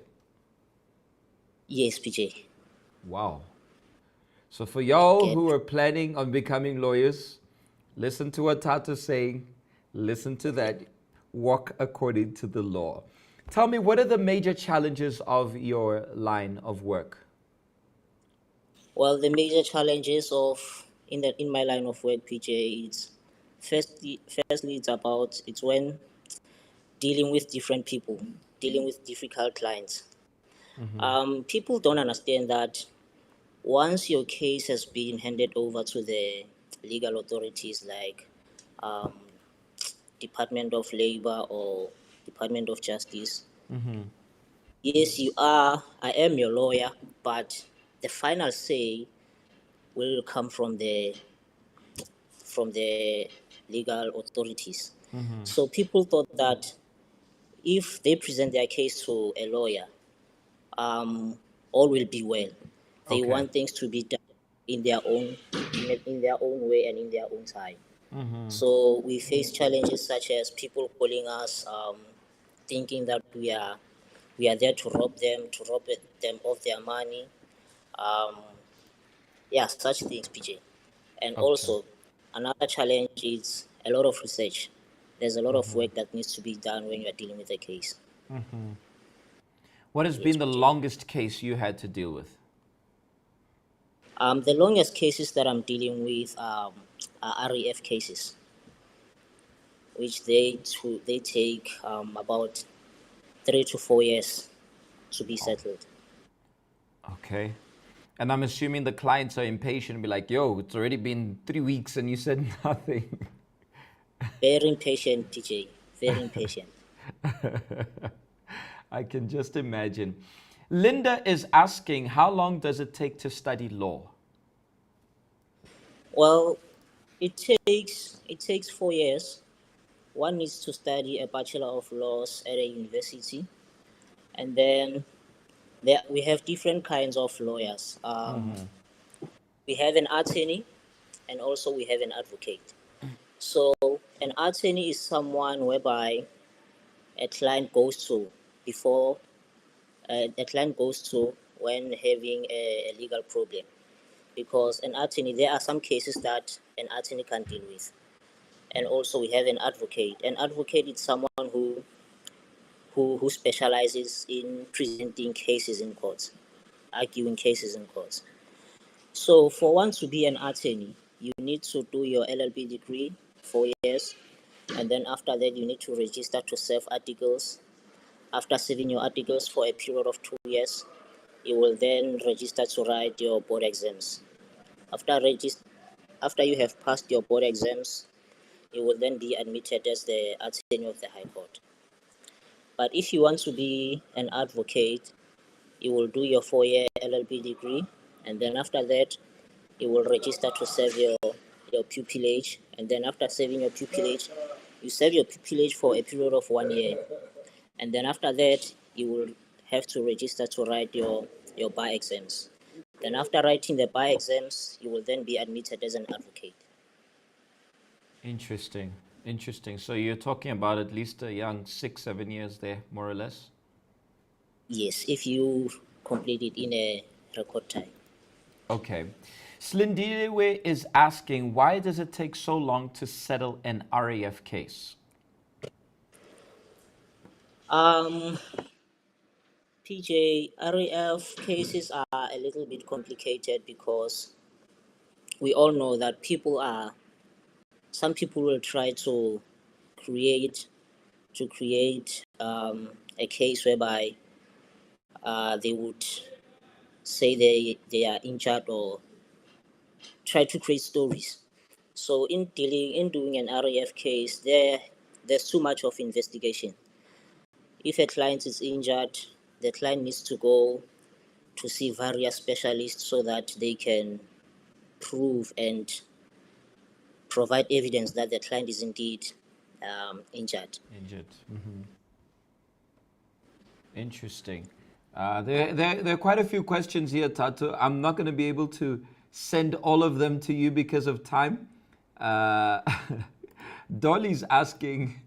Yes, PJ. Wow. So for y'all Get who are planning on becoming lawyers, listen to what Tato's saying. Listen to that. Walk according to the law. Tell me, what are the major challenges of your line of work? Well, the major challenges in my line of work, PJ, is firstly it's when dealing with different people, dealing with difficult clients. People don't understand that once your case has been handed over to the legal authorities like Department of Labor or Department of Justice. Yes, you are. I am your lawyer, but the final say will come from the legal authorities. So people thought that if they present their case to a lawyer, all will be well. They Okay. want things to be done in their own in their own way and in their own time. So we face challenges such as people calling us, thinking that we are there to rob them of their money. Um, yeah, such things, PJ. And Okay. also, another challenge is a lot of research. There's a lot of work that needs to be done when you are dealing with a case. What has Yes, been the PJ. longest case you had to deal with? The longest cases that I'm dealing with are REF cases, which they take about 3 to 4 years to be settled. Okay. And I'm assuming the clients are impatient and be like, yo, it's already been 3 weeks and you said nothing. Very impatient, PJ. Very impatient. I can just imagine. Linda is asking, how long does it take to study law? Well, it takes 4 years. One needs to study a Bachelor of Laws at a university, and then we have different kinds of lawyers. We have an attorney, and also we have an advocate. So an attorney is someone whereby a client goes to before a client goes to when having a legal problem. Because an attorney, there are some cases that an attorney can deal with. And also we have an advocate. An advocate is someone who specializes in presenting cases in courts, arguing cases in courts. So for one to be an attorney, you need to do your LLB degree, 4 years, and then after that you need to register to serve articles. After serving your articles for a period of 2 years, you will then register to write your board exams. After you have passed your board exams, you will then be admitted as the attorney of the High Court. But if you want to be an advocate, you will do your 4-year LLB degree, and then after that, you will register to serve your pupillage, and then after serving your pupillage, you serve your pupillage for a period of 1 year, and then after that, you will have to register to write your bar exams. Then after writing the bar exams, you will then be admitted as an advocate. Interesting. Interesting. So you're talking about at least a young 6, 7 years there, more or less? Yes, if you complete it in a record time. Okay. Slindiwe is asking, why does it take so long to settle an RAF case? PJ, RAF cases are a little bit complicated because we all know that some people will try to create a case whereby they would say they are injured or try to create stories. So in doing an RAF case, there's too much of investigation. If a client is injured, the client needs to go to see various specialists so that they can prove and provide evidence that the client is indeed injured. Injured. Interesting. There are quite a few questions here, Tato. I'm not going to be able to send all of them to you because of time. Dolly's asking,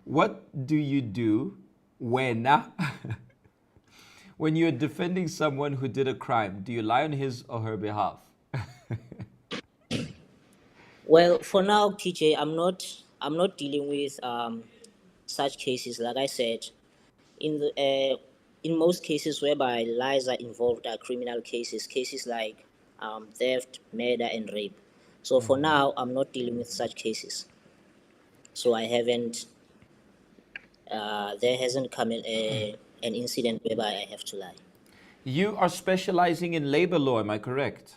what do you do when when you're defending someone who did a crime? Do you lie on his or her behalf? Well, for now, PJ, I'm not dealing with such cases. Like I said, in most cases whereby lies are involved are criminal cases, cases like theft, murder, and rape. So for now, I'm not dealing with such cases. So I haven't. There hasn't come an incident whereby I have to lie. You are specializing in labor law, am I correct?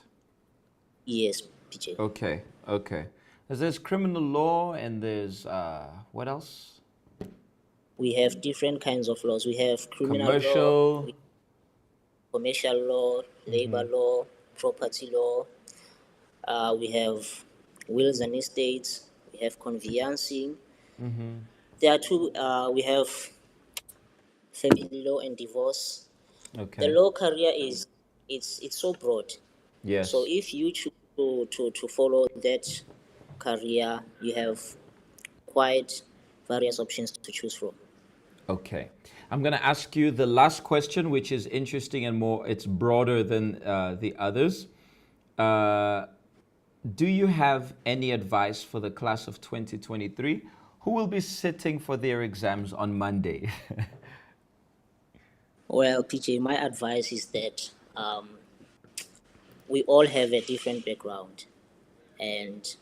Yes, PJ. Okay, okay. Because there's criminal law and there's, what else? We have different kinds of laws. We have criminal law, Commercial. commercial law, labor law, property law. We have wills and estates. We have conveyancing. There are two. We have family law and divorce. Okay. The law career is it's so broad. Yes. So if you choose to follow that career, you have quite various options to choose from. Okay. I'm going to ask you the last question, which is interesting and more, it's broader than the others. Do you have any advice for the class of 2023 who will be sitting for their exams on Monday? Well, PJ, my advice is that we all have a different background and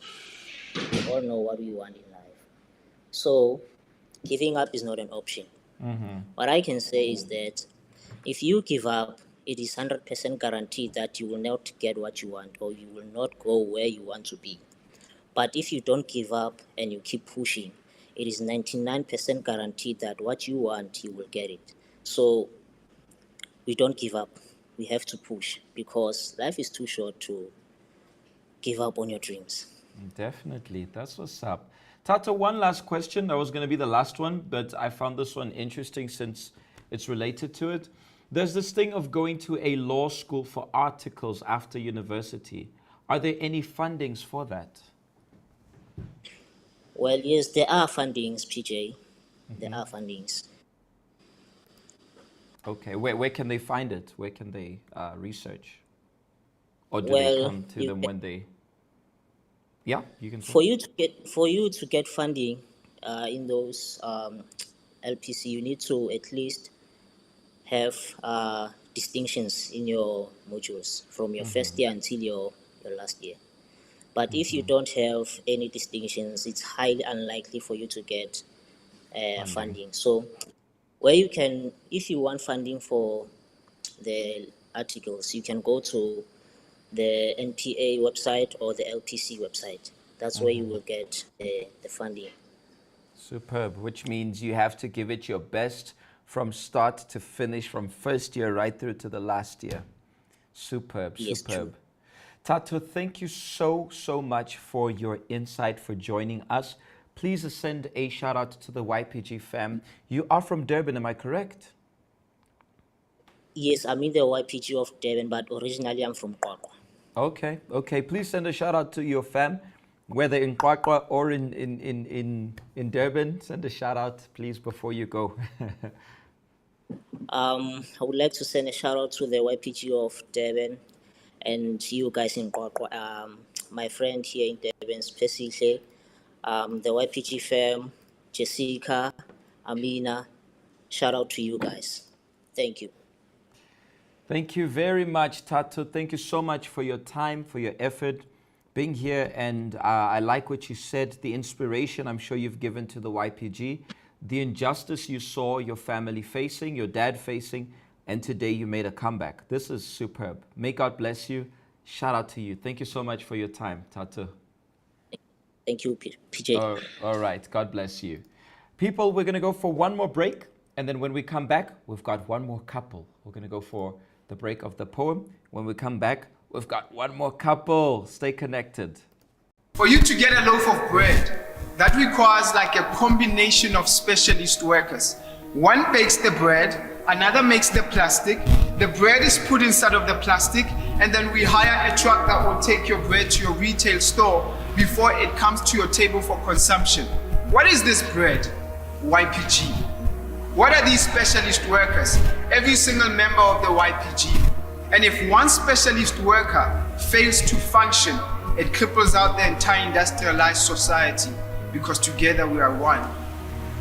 we all know what we want in life. So giving up is not an option. What I can say is that if you give up, it is 100% guaranteed that you will not get what you want or you will not go where you want to be. But if you don't give up and you keep pushing, it is 99% guaranteed that what you want, you will get it. So we don't give up. We have to push because life is too short to give up on your dreams. Definitely. That's what's up. Tata, one last question. That was going to be the last one, but I found this one interesting since it's related to it. There's this thing of going to a law school for articles after university. Are there any fundings for that? Well, yes, there are fundings, PJ. There are fundings. Okay. Where can they find it? Where can they research? Or do they Well, come to them when they... Yeah, you can say. For you to get funding in those LPC, you need to at least have distinctions in your modules from your first year until your last year. But if you don't have any distinctions, it's highly unlikely for you to get funding. So where you can, if you want funding for the articles, you can go to the NPA website or the LPC website. That's where you will get the funding. Superb, which means you have to give it your best from start to finish, from first year right through to the last year. Superb, Yes, superb. true. Tato, thank you so much for your insight, for joining us. Please send a shout out to the YPG fam. You are from Durban, am I correct? Yes, I'm in the YPG of Durban, but originally I'm from Qwaqwa. Okay. Please send a shout out to your fam, whether in Qwaqwa or in Durban. Send a shout out, please, before you go. I would like to send a shout out to the YPG of Durban and you guys in Qwaqwa. My friend here in Durban, specifically, the YPG fam, Jessica, Amina. Shout out to you guys. Thank you. Thank you very much, Tato. Thank you so much for your time, for your effort, being here. And I like what you said, the inspiration I'm sure you've given to the YPG, the injustice you saw your family facing, your dad facing, and today you made a comeback. This is superb. May God bless you. Shout out to you. Thank you so much for your time, Tato. Thank you, PJ. All right. God bless you. People, we're going to go for one more break. And then when we come back, we've got one more couple. We're going to go for the break of the poem. When we come back, we've got one more couple. Stay connected. For you to get a loaf of bread, that requires like a combination of specialist workers. One bakes the bread, another makes the plastic. The bread is put inside of the plastic, and then we hire a truck that will take your bread to your retail store before it comes to your table for consumption. What is this bread? YPG. What are these specialist workers? Every single member of the YPG. And if one specialist worker fails to function, it cripples out the entire industrialized society, because together we are one.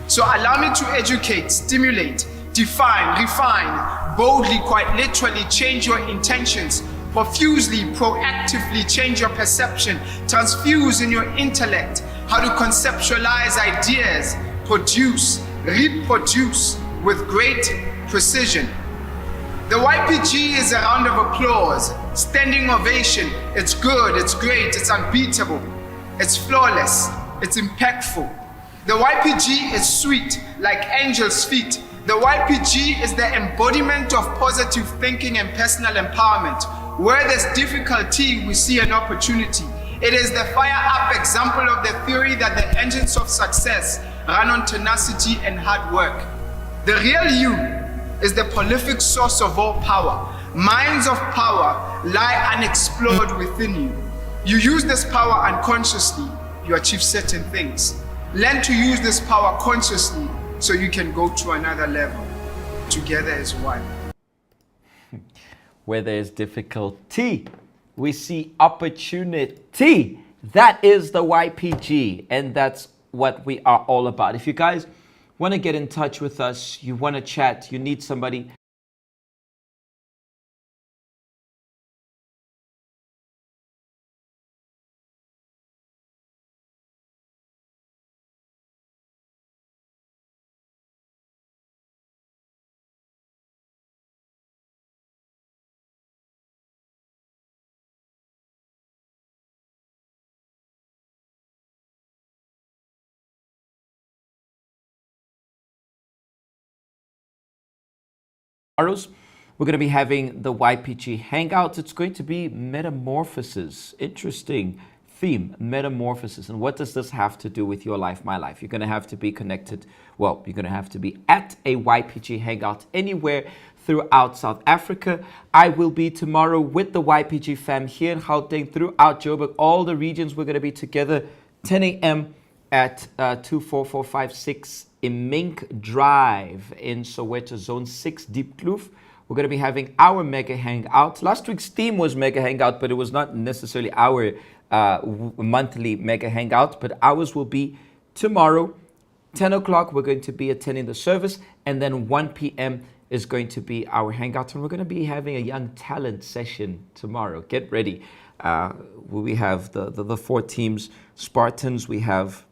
So allow me to educate, stimulate, define, refine, boldly, quite literally change your intentions, profusely, proactively change your perception, transfuse in your intellect, how to conceptualize ideas, produce, reproduce with great precision. The YPG is a round of applause, standing ovation. It's good, it's great, it's unbeatable. It's flawless. It's impactful. The YPG is sweet, like angels' feet. The YPG is the embodiment of positive thinking and personal empowerment. Where there's difficulty, we see an opportunity. It is the fire-up example of the theory that the engines of success run on tenacity and hard work. The real you is the prolific source of all power. Mines of power lie unexplored within you. You use this power unconsciously, you achieve certain things. Learn to use this power consciously so you can go to another level. Together as one. Where there's difficulty, we see opportunity. That is the YPG, and that's what we are all about. If you guys want to get in touch with us, you want to chat, you need somebody, we're going to be having the YPG Hangouts. It's going to be metamorphosis. Interesting theme, metamorphosis. And what does this have to do with your life, my life? You're going to have to be connected. Well, you're going to have to be at a YPG Hangout anywhere throughout South Africa. I will be tomorrow with the YPG fam here in Gauteng, throughout Joburg, all the regions. We're going to be together 10 a.m. at 24456 Imink Drive in Soweto, Zone 6, Deep Kloof. We're going to be having our mega hangout. Last week's theme was mega hangout, but it was not necessarily our monthly mega hangout. But ours will be tomorrow, 10 o'clock. We're going to be attending the service, and then 1 p.m. is going to be our hangout, and we're going to be having a young talent session tomorrow. Get ready. We have the four teams: Spartans. We have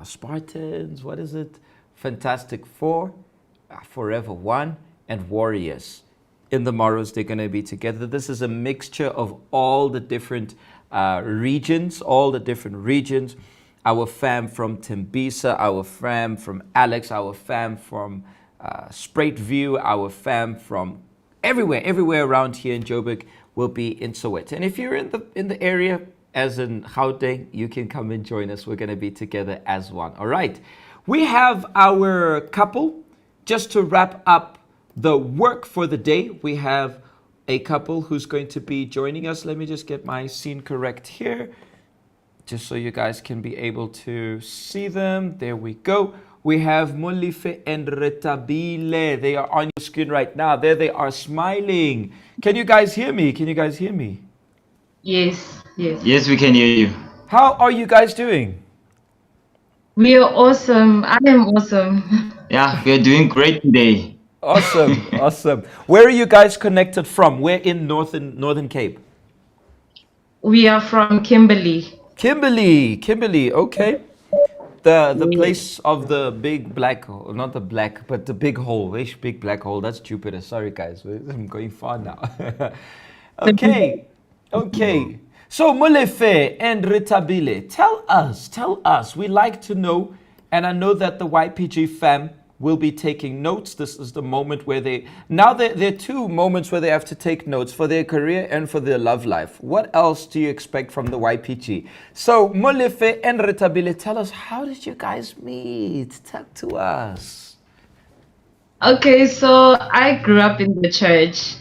Spartans. What is it? Fantastic Four, Forever One, and Warriors. In the Morrows, they're going to be together. This is a mixture of all the different regions, Our fam from Tembisa, our fam from Alex, our fam from Spruitview, our fam from everywhere around here in Joburg will be in Soweto. And if you're in the area, as in Gauteng, you can come and join us. We're going to be together as one. All right. We have our couple. Just to wrap up the work for the day, we have a couple who's going to be joining us. Let me just get my scene correct here, just so you guys can be able to see them. There we go. We have Molife and Retabile. They are on your screen right now. There they are, smiling. Can you guys hear me? Yes. Yes, we can hear you. How are you guys doing? We are awesome. I am awesome. Yeah, we are doing great today. Awesome. Where are you guys connected from? We're in Northern Cape. We are from Kimberley. Kimberley, okay. The place of the big black hole, not the black, but the big hole. Big black hole, that's Jupiter. Sorry guys, I'm going far now. Okay. So Molefe and Retabile, tell us. We like to know, and I know that the YPG fam will be taking notes. This is the moment where there are two moments where they have to take notes, for their career and for their love life. What else do you expect from the YPG? So Molefe and Retabile, tell us, how did you guys meet? Talk to us. Okay, so I grew up in the church.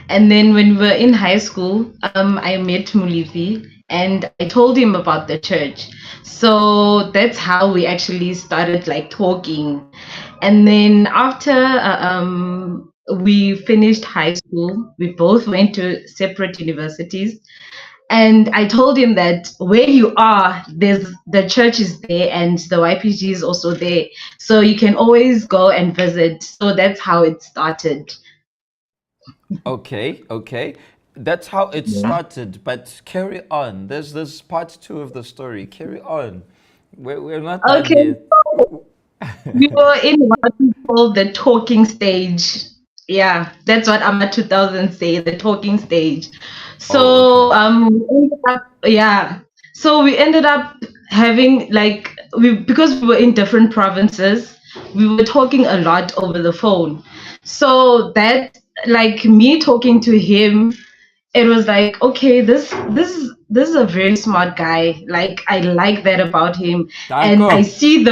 And then when we were in high school, I met Mulifi and I told him about the church. So that's how we actually started like talking. And then after we finished high school, we both went to separate universities. And I told him that where you are, the church is there and the YPG is also there. So you can always go and visit. So that's how it started. Okay. That's how it started, but carry on. There's part 2 of the story. Carry on. We're not done Okay. yet. We were in what we call the talking stage. Yeah, that's what AMA 2000 say, the talking stage. So Oh, okay. we ended up, yeah. So we ended up having like because we were in different provinces, we were talking a lot over the phone. So that, like, me talking to him, it was like, okay, this is a very smart guy. Like, I like that about him, and I Danko. see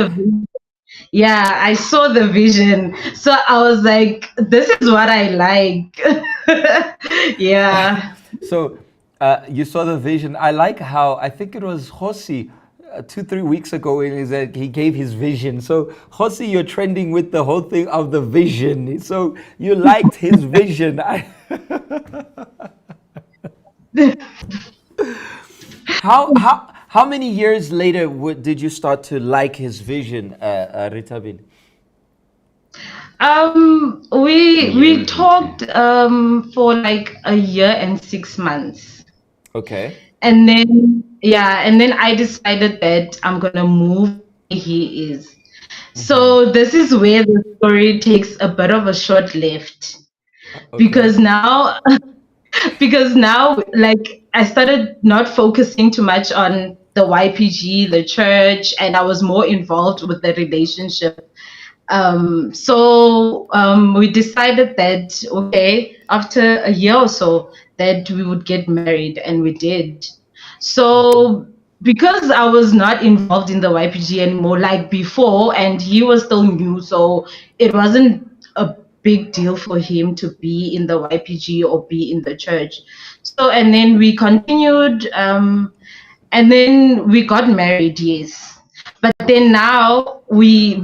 yeah, I saw the vision. So I was like, this is what I like. Yeah. So you saw the vision. I like how, I think it was Josi 2, 3 weeks ago when he said he gave his vision. So Josi, you're trending with the whole thing of the vision. So you liked his vision. How many years later did you start to like his vision, Ritabin? We talked for like a year and 6 months. Okay. And then, yeah, and then I decided that I'm gonna move where he is. So this is where the story takes a bit of a short left, Okay. because now like, I started not focusing too much on the YPG, the church, and I was more involved with the relationship. We decided that, okay, after a year or so, that we would get married, and we did. So because I was not involved in the YPG anymore like before, and he was still new, so it wasn't a big deal for him to be in the YPG or be in the church. So, and then we continued, and then we got married, yes. But then now we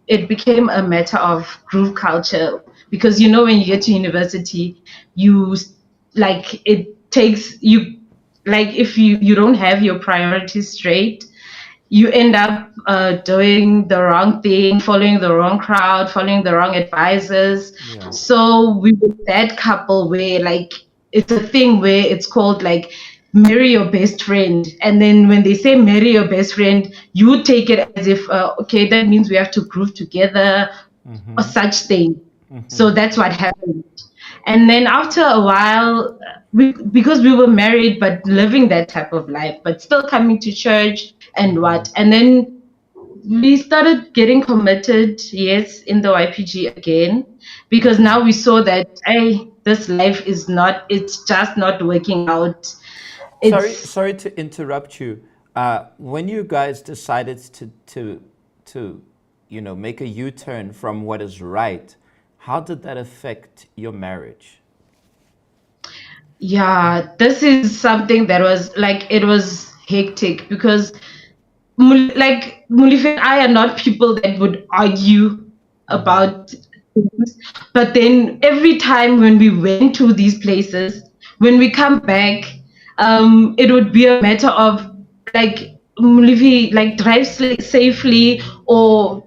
it became a matter of group culture, because when you get to university, you like, it takes you, like, if you don't have your priorities straight, you end up doing the wrong thing, following the wrong crowd, following the wrong advisors. Yeah. So we were that couple where, like, it's a thing where it's called, like, marry your best friend. And then when they say marry your best friend, you take it as if, okay, that means we have to groove together or such thing. So that's what happened. And then after a while, because we were married but living that type of life, but still coming to church and what, and then we started getting committed, yes, in the YPG again, because now we saw that, hey, this life is not, it's just not working out. It's Sorry to interrupt you. When you guys decided to make a U-turn from what is right, how did that affect your marriage? Yeah, this is something that was like, it was hectic, because like, Mulife and I are not people that would argue about things. But then every time when we went to these places, when we come back, it would be a matter of, like, Mulife, like, drive safely, or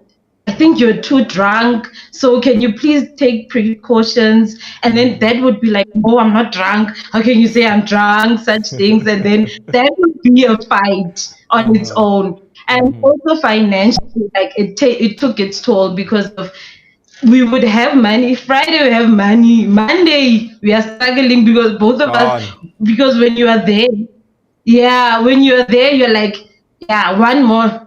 I think you're too drunk, so can you please take precautions? And then that would be like, no, I'm not drunk. How can you say I'm drunk? Such things. And then that would be a fight on its own. And also financially, like, it took its toll, because of, we would have money Friday, we have money Monday, we are struggling, because both of us, Gone. because when you are there, yeah, when you're there, you're like, yeah, one more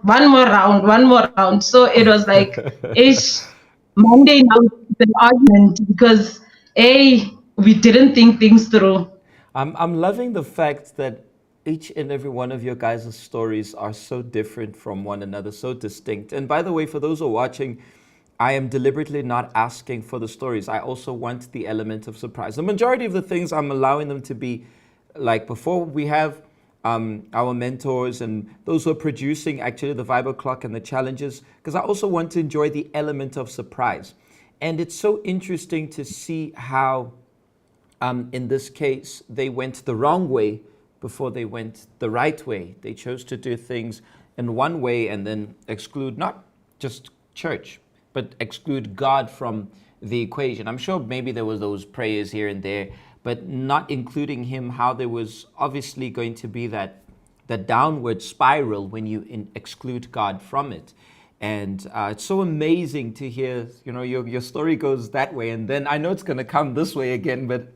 round. So it was like, ish, Monday now it's an argument, because, A, we didn't think things through. I'm loving the fact that each and every one of your guys' stories are so different from one another, so distinct. And by the way, for those who are watching, I am deliberately not asking for the stories. I also want the element of surprise. The majority of the things I'm allowing them to be like before we have our mentors and those who are producing actually the Viber Clock and the challenges, because I also want to enjoy the element of surprise. And it's so interesting to see how in this case, they went the wrong way before they went the right way. They chose to do things in one way and then exclude not just church, but exclude God from the equation. I'm sure maybe there was those prayers here and there, but not including him, how there was obviously going to be that downward spiral when you exclude God from it. And it's so amazing to hear, your story goes that way. And then I know it's going to come this way again, but,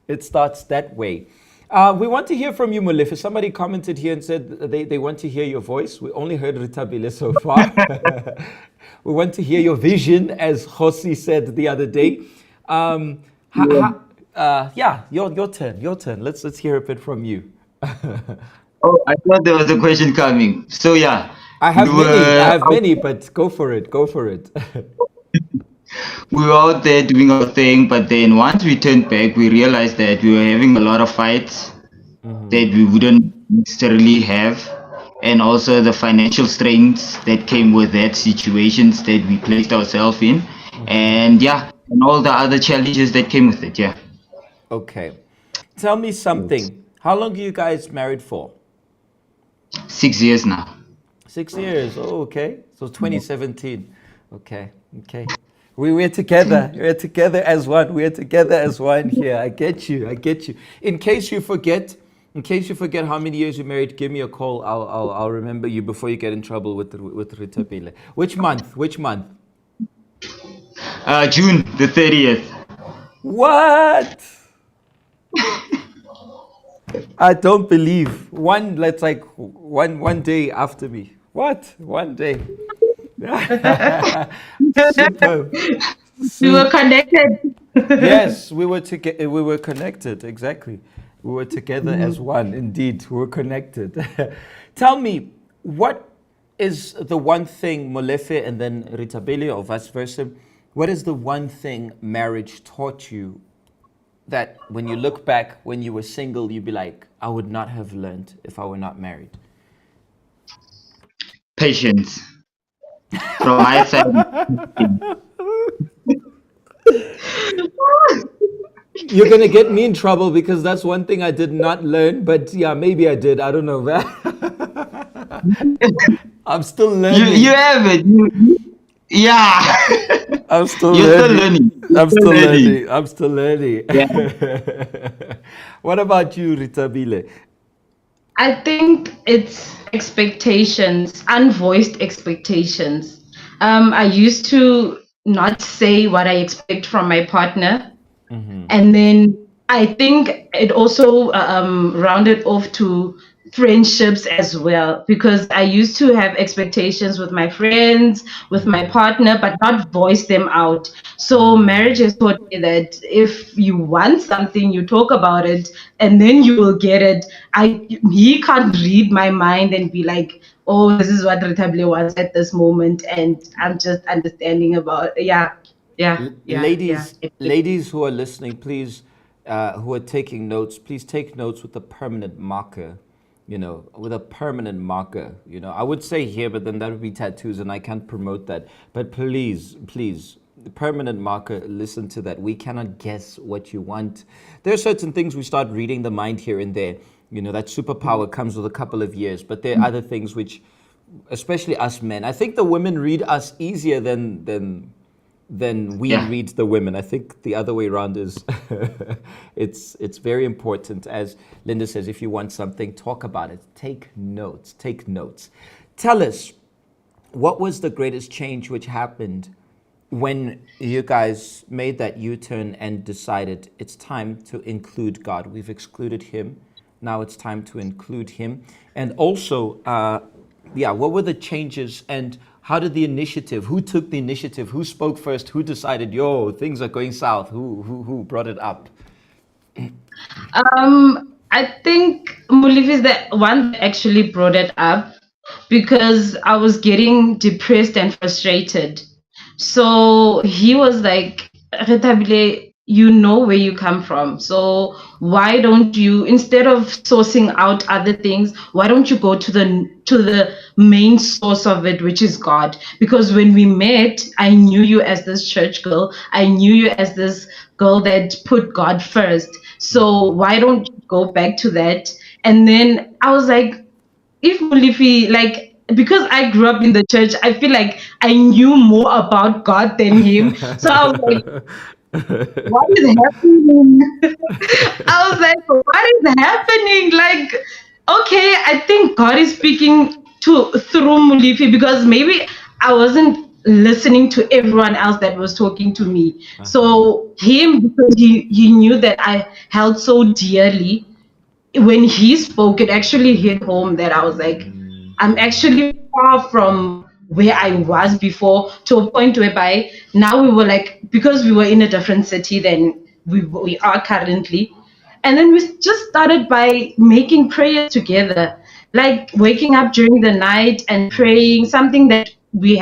it starts that way. We want to hear from you, Molefe. Somebody commented here and said they want to hear your voice. We only heard Ritabile so far. We want to hear your vision, as Josi said the other day. Yeah, your turn. Your turn. Let's hear a bit from you. Oh, I thought there was a question coming. So yeah, I have we many. I were have out, many, but go for it. Go for it. we were out there doing our thing, but then once we turned back, we realized that we were having a lot of fights that we wouldn't necessarily have, and also the financial strains that came with that situations that we placed ourselves in, and yeah, and all the other challenges that came with it. Yeah, Okay. Tell me something. How long are you guys married for? 6 years now. 6 years. Oh, okay. So 2017. Okay. Okay. We were together. We're together as one. We're together as one here. I get you. I get you. In case you forget how many years you married, give me a call. I'll remember you before you get in trouble with Ritapile. Which month? Which month? June the 30th. What? I don't believe. One day after me. What? One day. Superb. We were connected. Yes, we were together. We were connected. Exactly. We were together as one. Indeed, we were connected. Tell me, what is the one thing, Molefe and then Ritabele, or vice versa? What is the one thing marriage taught you that when you look back, when you were single, you'd be like, I would not have learned if I were not married? Patience. From my side, You're gonna get me in trouble because that's one thing I did not learn. But yeah, maybe I did. I don't know. I'm still you learning. have it. Yeah. I'm still You're still learning. learning. I'm still learning. I'm still learning. Yeah. What about you, Ritabile? I think it's expectations, unvoiced expectations. I used to not say what I expect from my partner. And then I think it also rounded off to friendships as well, because I used to have expectations with my friends, with my partner, but not voice them out. So marriage has taught me that if you want something, you talk about it, and then you will get it. He can't read my mind and be like, oh, this is what Ritable wants at this moment, and I'm just understanding about Ladies who are listening, please, who are taking notes, please take notes with a permanent marker. With a permanent marker. I would say here, but then that would be tattoos, and I can't promote that. But please, the permanent marker, listen to that. We cannot guess what you want. There are certain things we start reading the mind here and there. That superpower comes with a couple of years, but there are other things which, especially us men, I think the women read us easier than we read the women. I think the other way around is it's very important. As Linda says, if you want something, talk about it. Take notes. Take notes. Tell us, what was the greatest change which happened when you guys made that U-turn and decided it's time to include God? We've excluded him. Now it's time to include him. And also, what were the changes, and how did who took the initiative? Who spoke first? Who decided, things are going south? Who brought it up? I think Muliv is the one that actually brought it up, because I was getting depressed and frustrated. So he was like, Retabile, you know where you come from. So why don't you, instead of sourcing out other things, why don't you go to the main source of it, which is God? Because when we met, I knew you as this church girl. I knew you as this girl that put God first. So why don't you go back to that? And then I was like, if Mulifi, because I grew up in the church, I feel like I knew more about God than him. So I was like, what is happening? I was like, what is happening? Okay, I think God is speaking through Mulifi, because maybe I wasn't listening to everyone else that was talking to me. So him, because he knew that I held so dearly, when he spoke, it actually hit home that I was like, I'm actually far from where I was before, to a point whereby now we were like, because we were in a different city than we are currently. And then we just started by making prayers together, like waking up during the night and praying, something that it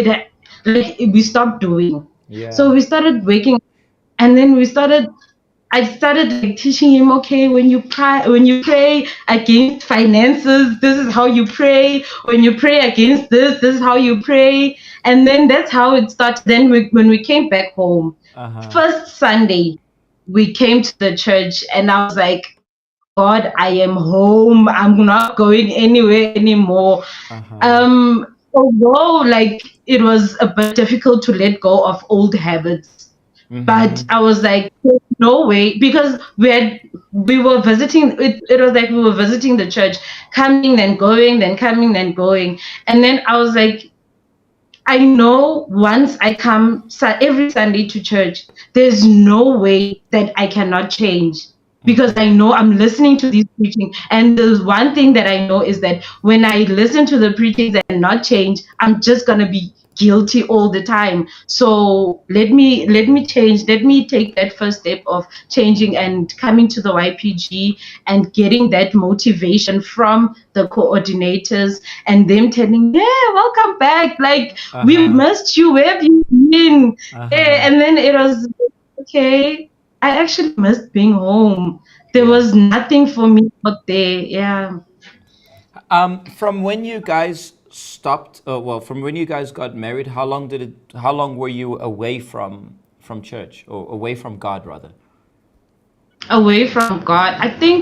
had, like we stopped doing. Yeah. So we started waking, and then I started like teaching him, okay, when you pray against finances, this is how you pray. When you pray against this is how you pray. And then that's how it started. Then when we came back home, Uh-huh. first Sunday, we came to the church, and I was like, God, I am home. I'm not going anywhere anymore. Uh-huh. Although like it was a bit difficult to let go of old habits, but Mm-hmm. I was like, "There's no way," because we were visiting. It was like we were visiting the church, coming then going, then coming then going, and then I was like, I know once I come every Sunday to church, there's no way that I cannot change, because I know I'm listening to these preaching. And the one thing that I know is that when I listen to the preachings and not change, I'm just gonna be guilty all the time. So let me change. Let me take that first step of changing and coming to the YPG and getting that motivation from the coordinators, and them telling, yeah, welcome back. Like, we've Uh-huh. missed you. Where have you been? Uh-huh. And then it was okay. I actually missed being home. There Yeah. was nothing for me out there. Yeah. From when you guys stopped, well, from when you guys got married, how long were you away from church, or away from God rather? Away from God. I think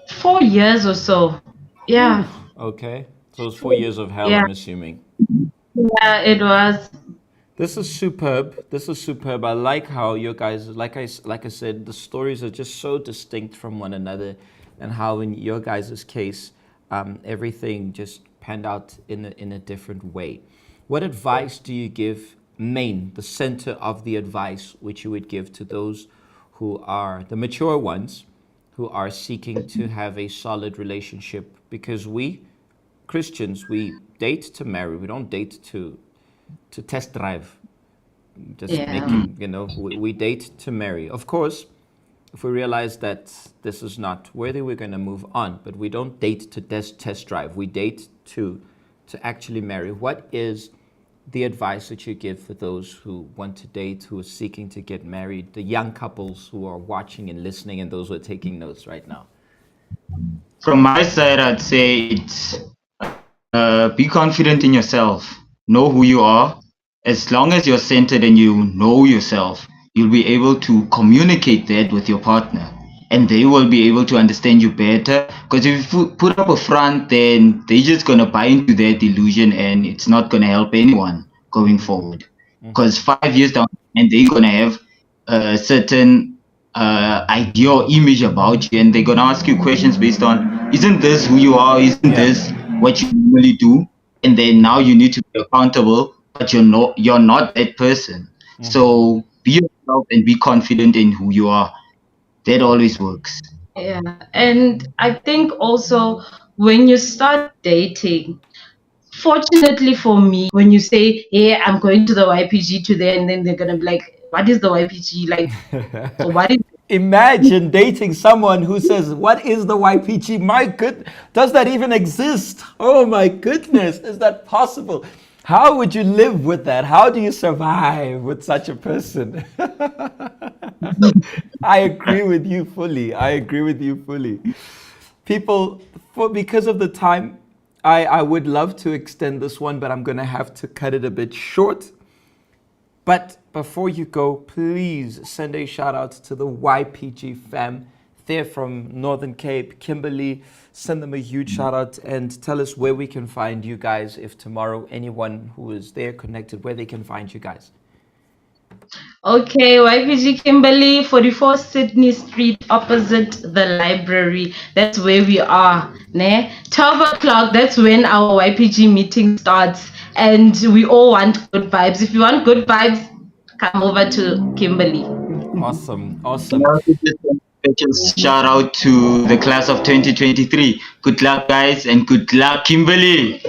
4 years or so. Ooh, Yeah. okay. So it was 4 years of hell, Yeah. I'm assuming. Yeah, it was. This is superb. This is superb. I like how you guys, like I said, the stories are just so distinct from one another, and how in your guys' case, everything just panned out in a different way. What advice do you give, the center of the advice which you would give to those who are the mature ones, who are seeking to have a solid relationship? Because we Christians, we date to marry. We don't date to test drive, just Yeah. making, we date to marry. Of course, if we realize that this is not worthy, we're going to move on. But we don't date to test drive. We date to actually marry. What is the advice that you give for those who want to date, who are seeking to get married, the young couples who are watching and listening, and those who are taking notes right now? From my side, I'd say it's be confident in yourself. Know who you are. As long as you're centered and you know yourself, you'll be able to communicate that with your partner, and they will be able to understand you better. Because if you put up a front, then they're just gonna buy into their delusion, and it's not gonna help anyone going forward. Because 5 years down, and they're gonna have a certain idea or image about you, and they're gonna ask you questions based on, isn't this who you are? Isn't Yeah. this what you normally do? And then now you need to be accountable, but you're not that person. So be yourself and be confident in who you are. That always works. Yeah. And I think also when you start dating, fortunately for me, when you say, "Yeah, I'm going to the YPG today," and then they're gonna be like, "What is the YPG like? So what is?" Imagine dating someone who says, "What is the YPG?" My good, does that even exist? Oh my goodness, is that possible? How would you live with that? How do you survive with such a person? I agree with you fully. I agree with you fully. People, because of the time, I would love to extend this one, but I'm going to have to cut it a bit short. But before you go, please send a shout out to the YPG fam. They're from Northern Cape, Kimberley. Send them a huge shout out and tell us where we can find you guys. If tomorrow anyone who is there connected, where they can find you guys. Okay, YPG Kimberley, 44 Sydney Street, opposite the library. That's where we are. Ne? 12 o'clock, that's when our YPG meeting starts. And we all want good vibes. If you want good vibes, come over to Kimberley. Awesome, And awesome. also just Special shout out to the class of 2023. Good luck, guys, and good luck, Kimberly.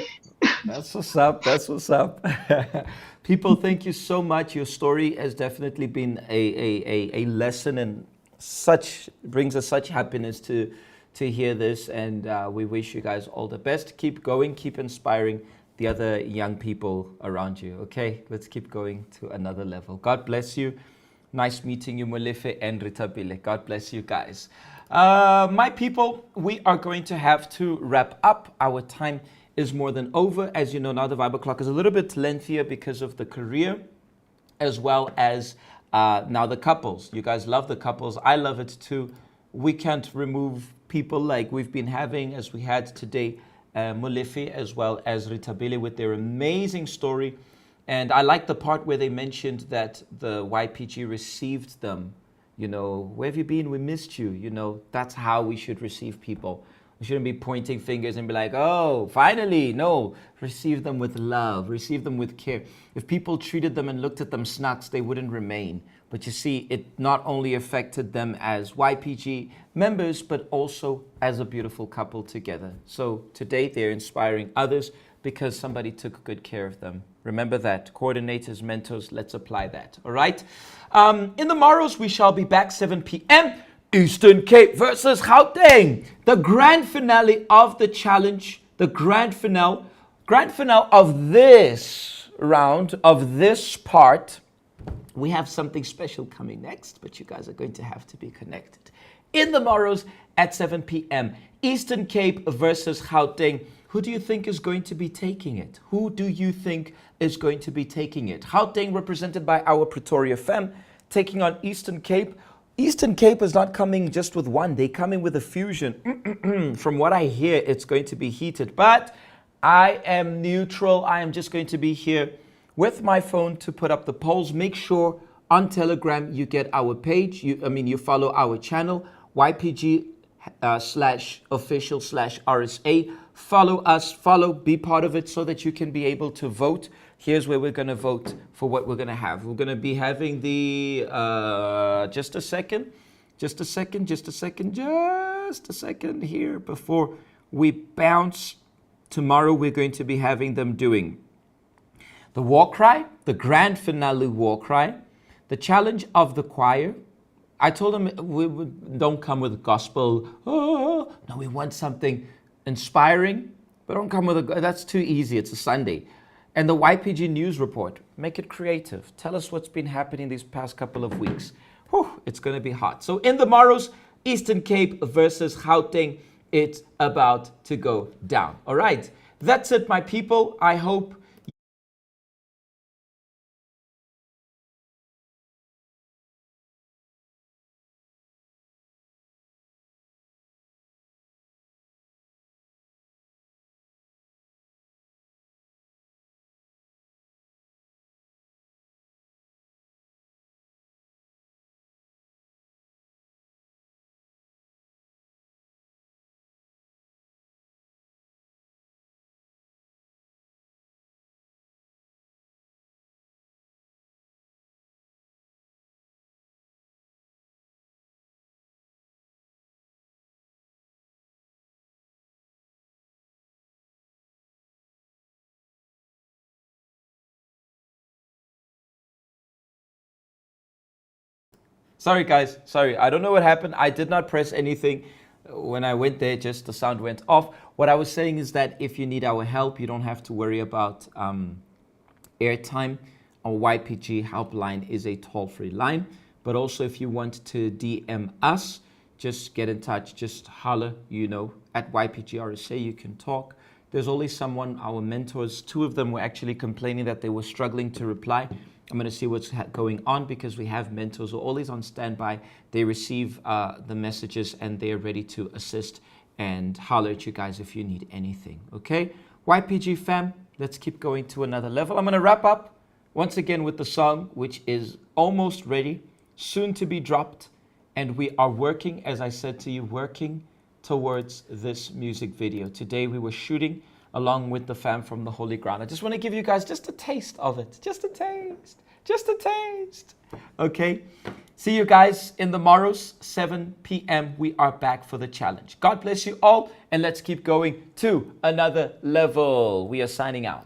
That's what's up. That's what's up. People, thank you so much. Your story has definitely been a lesson, and such brings us such happiness to hear this. And we wish you guys all the best. Keep going. Keep inspiring the other young people around you. Okay, let's keep going to another level. God bless you. Nice meeting you, Molefe and Ritabile. God bless you guys. My people, we are going to have to wrap up. Our time is more than over. As you know, now the Bible clock is a little bit lengthier because of the career, as well as now the couples. You guys love the couples. I love it too. We can't remove people like we've been having, as we had today, Molefe as well as Ritabile with their amazing story. And I like the part where they mentioned that the YPG received them. You know, where have you been? We missed you. You know, that's how we should receive people. We shouldn't be pointing fingers and be like, oh, finally. No, receive them with love, receive them with care. If people treated them and looked at them snuts, they wouldn't remain. But you see, it not only affected them as YPG members, but also as a beautiful couple together. So today they're inspiring others because somebody took good care of them. Remember that. Coordinators, mentors, let's apply that. All right. In the morrows, we shall be back 7 p.m. Eastern Cape versus Gauteng. The grand finale of the challenge. The grand finale of this round, of this part. We have something special coming next, but you guys are going to have to be connected. In the morrows at 7 p.m. Eastern Cape versus Gauteng. Who do you think is going to be taking it? Who do you think is going to be taking it? Gauteng, represented by our Pretoria fam, taking on Eastern Cape. Eastern Cape is not coming just with one. They're coming with a fusion. From what I hear, it's going to be heated. But I am neutral. I am just going to be here with my phone to put up the polls. Make sure on Telegram you get our page. You follow our channel, YPG /official/RSA. Follow us, be part of it so that you can be able to vote. Here's where we're going to vote for what we're going to have. We're going to be having the, just a second here before we bounce. Tomorrow we're going to be having them doing the war cry, the grand finale war cry, the challenge of the choir. I told them we don't come with gospel. Oh, no, we want something inspiring, but don't come with that's too easy. It's a Sunday. And the YPG news report. Make it creative. Tell us what's been happening these past couple of weeks. Whew, it's going to be hot. So in the morrows, Eastern Cape versus Gauteng. It's about to go down. All right. That's it, my people. I hope sorry, guys. Sorry. I don't know what happened. I did not press anything. When I went there, just the sound went off. What I was saying is that if you need our help, you don't have to worry about airtime. Our YPG helpline is a toll-free line. But also, if you want to DM us, just get in touch. Just holler, at YPGRSA. You can talk. There's always someone, our mentors, 2 of them were actually complaining that they were struggling to reply. I'm going to see what's going on because we have mentors who are always on standby. They receive the messages and they are ready to assist and holler at you guys if you need anything. Okay? YPG fam, let's keep going to another level. I'm going to wrap up once again with the song, which is almost ready, soon to be dropped. And we are working, as I said to you, working towards this music video. Today we were shooting along with the fam from the Holy Ground. I just want to give you guys just a taste of it. Just a taste. Okay? See you guys in the morrows, 7 p.m. We are back for the challenge. God bless you all, and let's keep going to another level. We are signing out.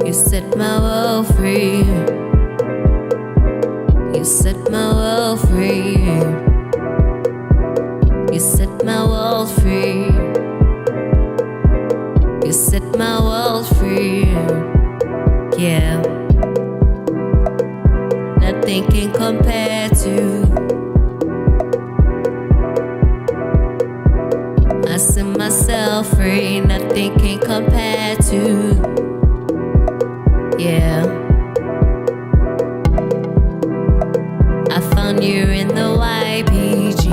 You set my world free. You set my world free. You set my world free. You set my world free. Yeah. Nothing can compare to. I set myself free. Nothing can compare to. Yeah, I found you in the YPG.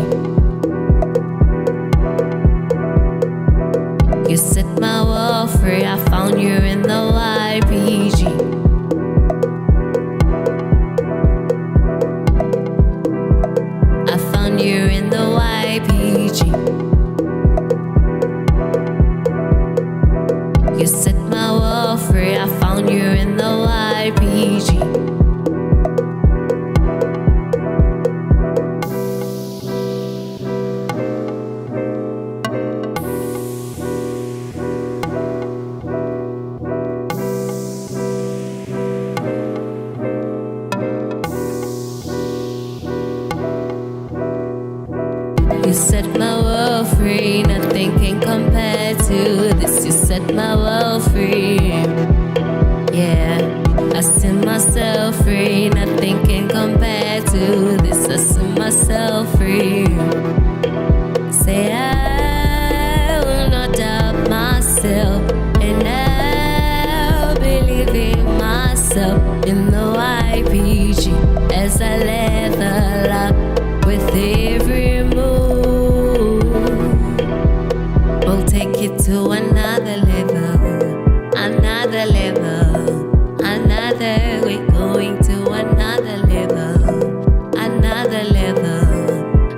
You set my world free. I found you in the YPG. I found you in the YPG. You set my world free. I found you in the YPG. You set my world free. Nothing can compare to this. You set my world free. Yeah, I set myself free. Nothing can compare to this. I set myself free. Say I will not doubt myself, and I'll believe in myself in the YPG as I level up with every move. We'll take it to another level, another level, another. We're going to another level, another level,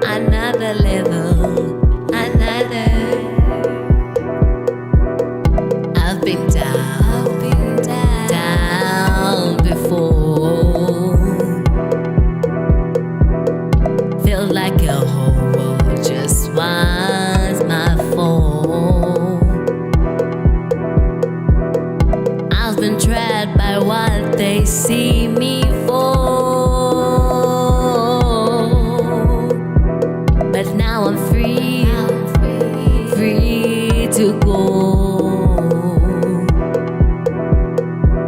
another level, another. I've been down before. Feel like a whole world just wants my phone. I've been trapped by what they see me for, but now I'm free, free to go.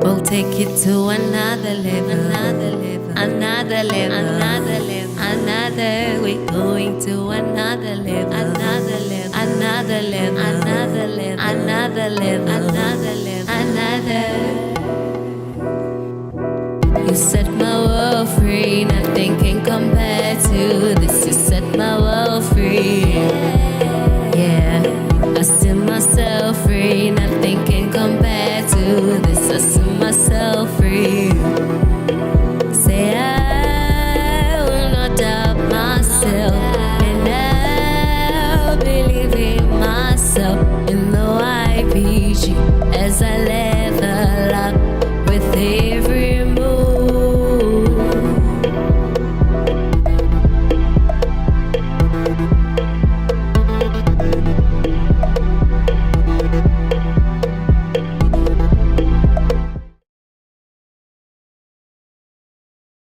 We'll take it to another level, another level, another level, another level, another. We're going to another level, another level, another level, another level, another level, another level, another. You set my world free. Nothing can compare to this. You set my world free. Yeah, I set myself free. Nothing can compare to this. I set myself free. Say I will not doubt myself, and I'll believe in myself in the YPG as I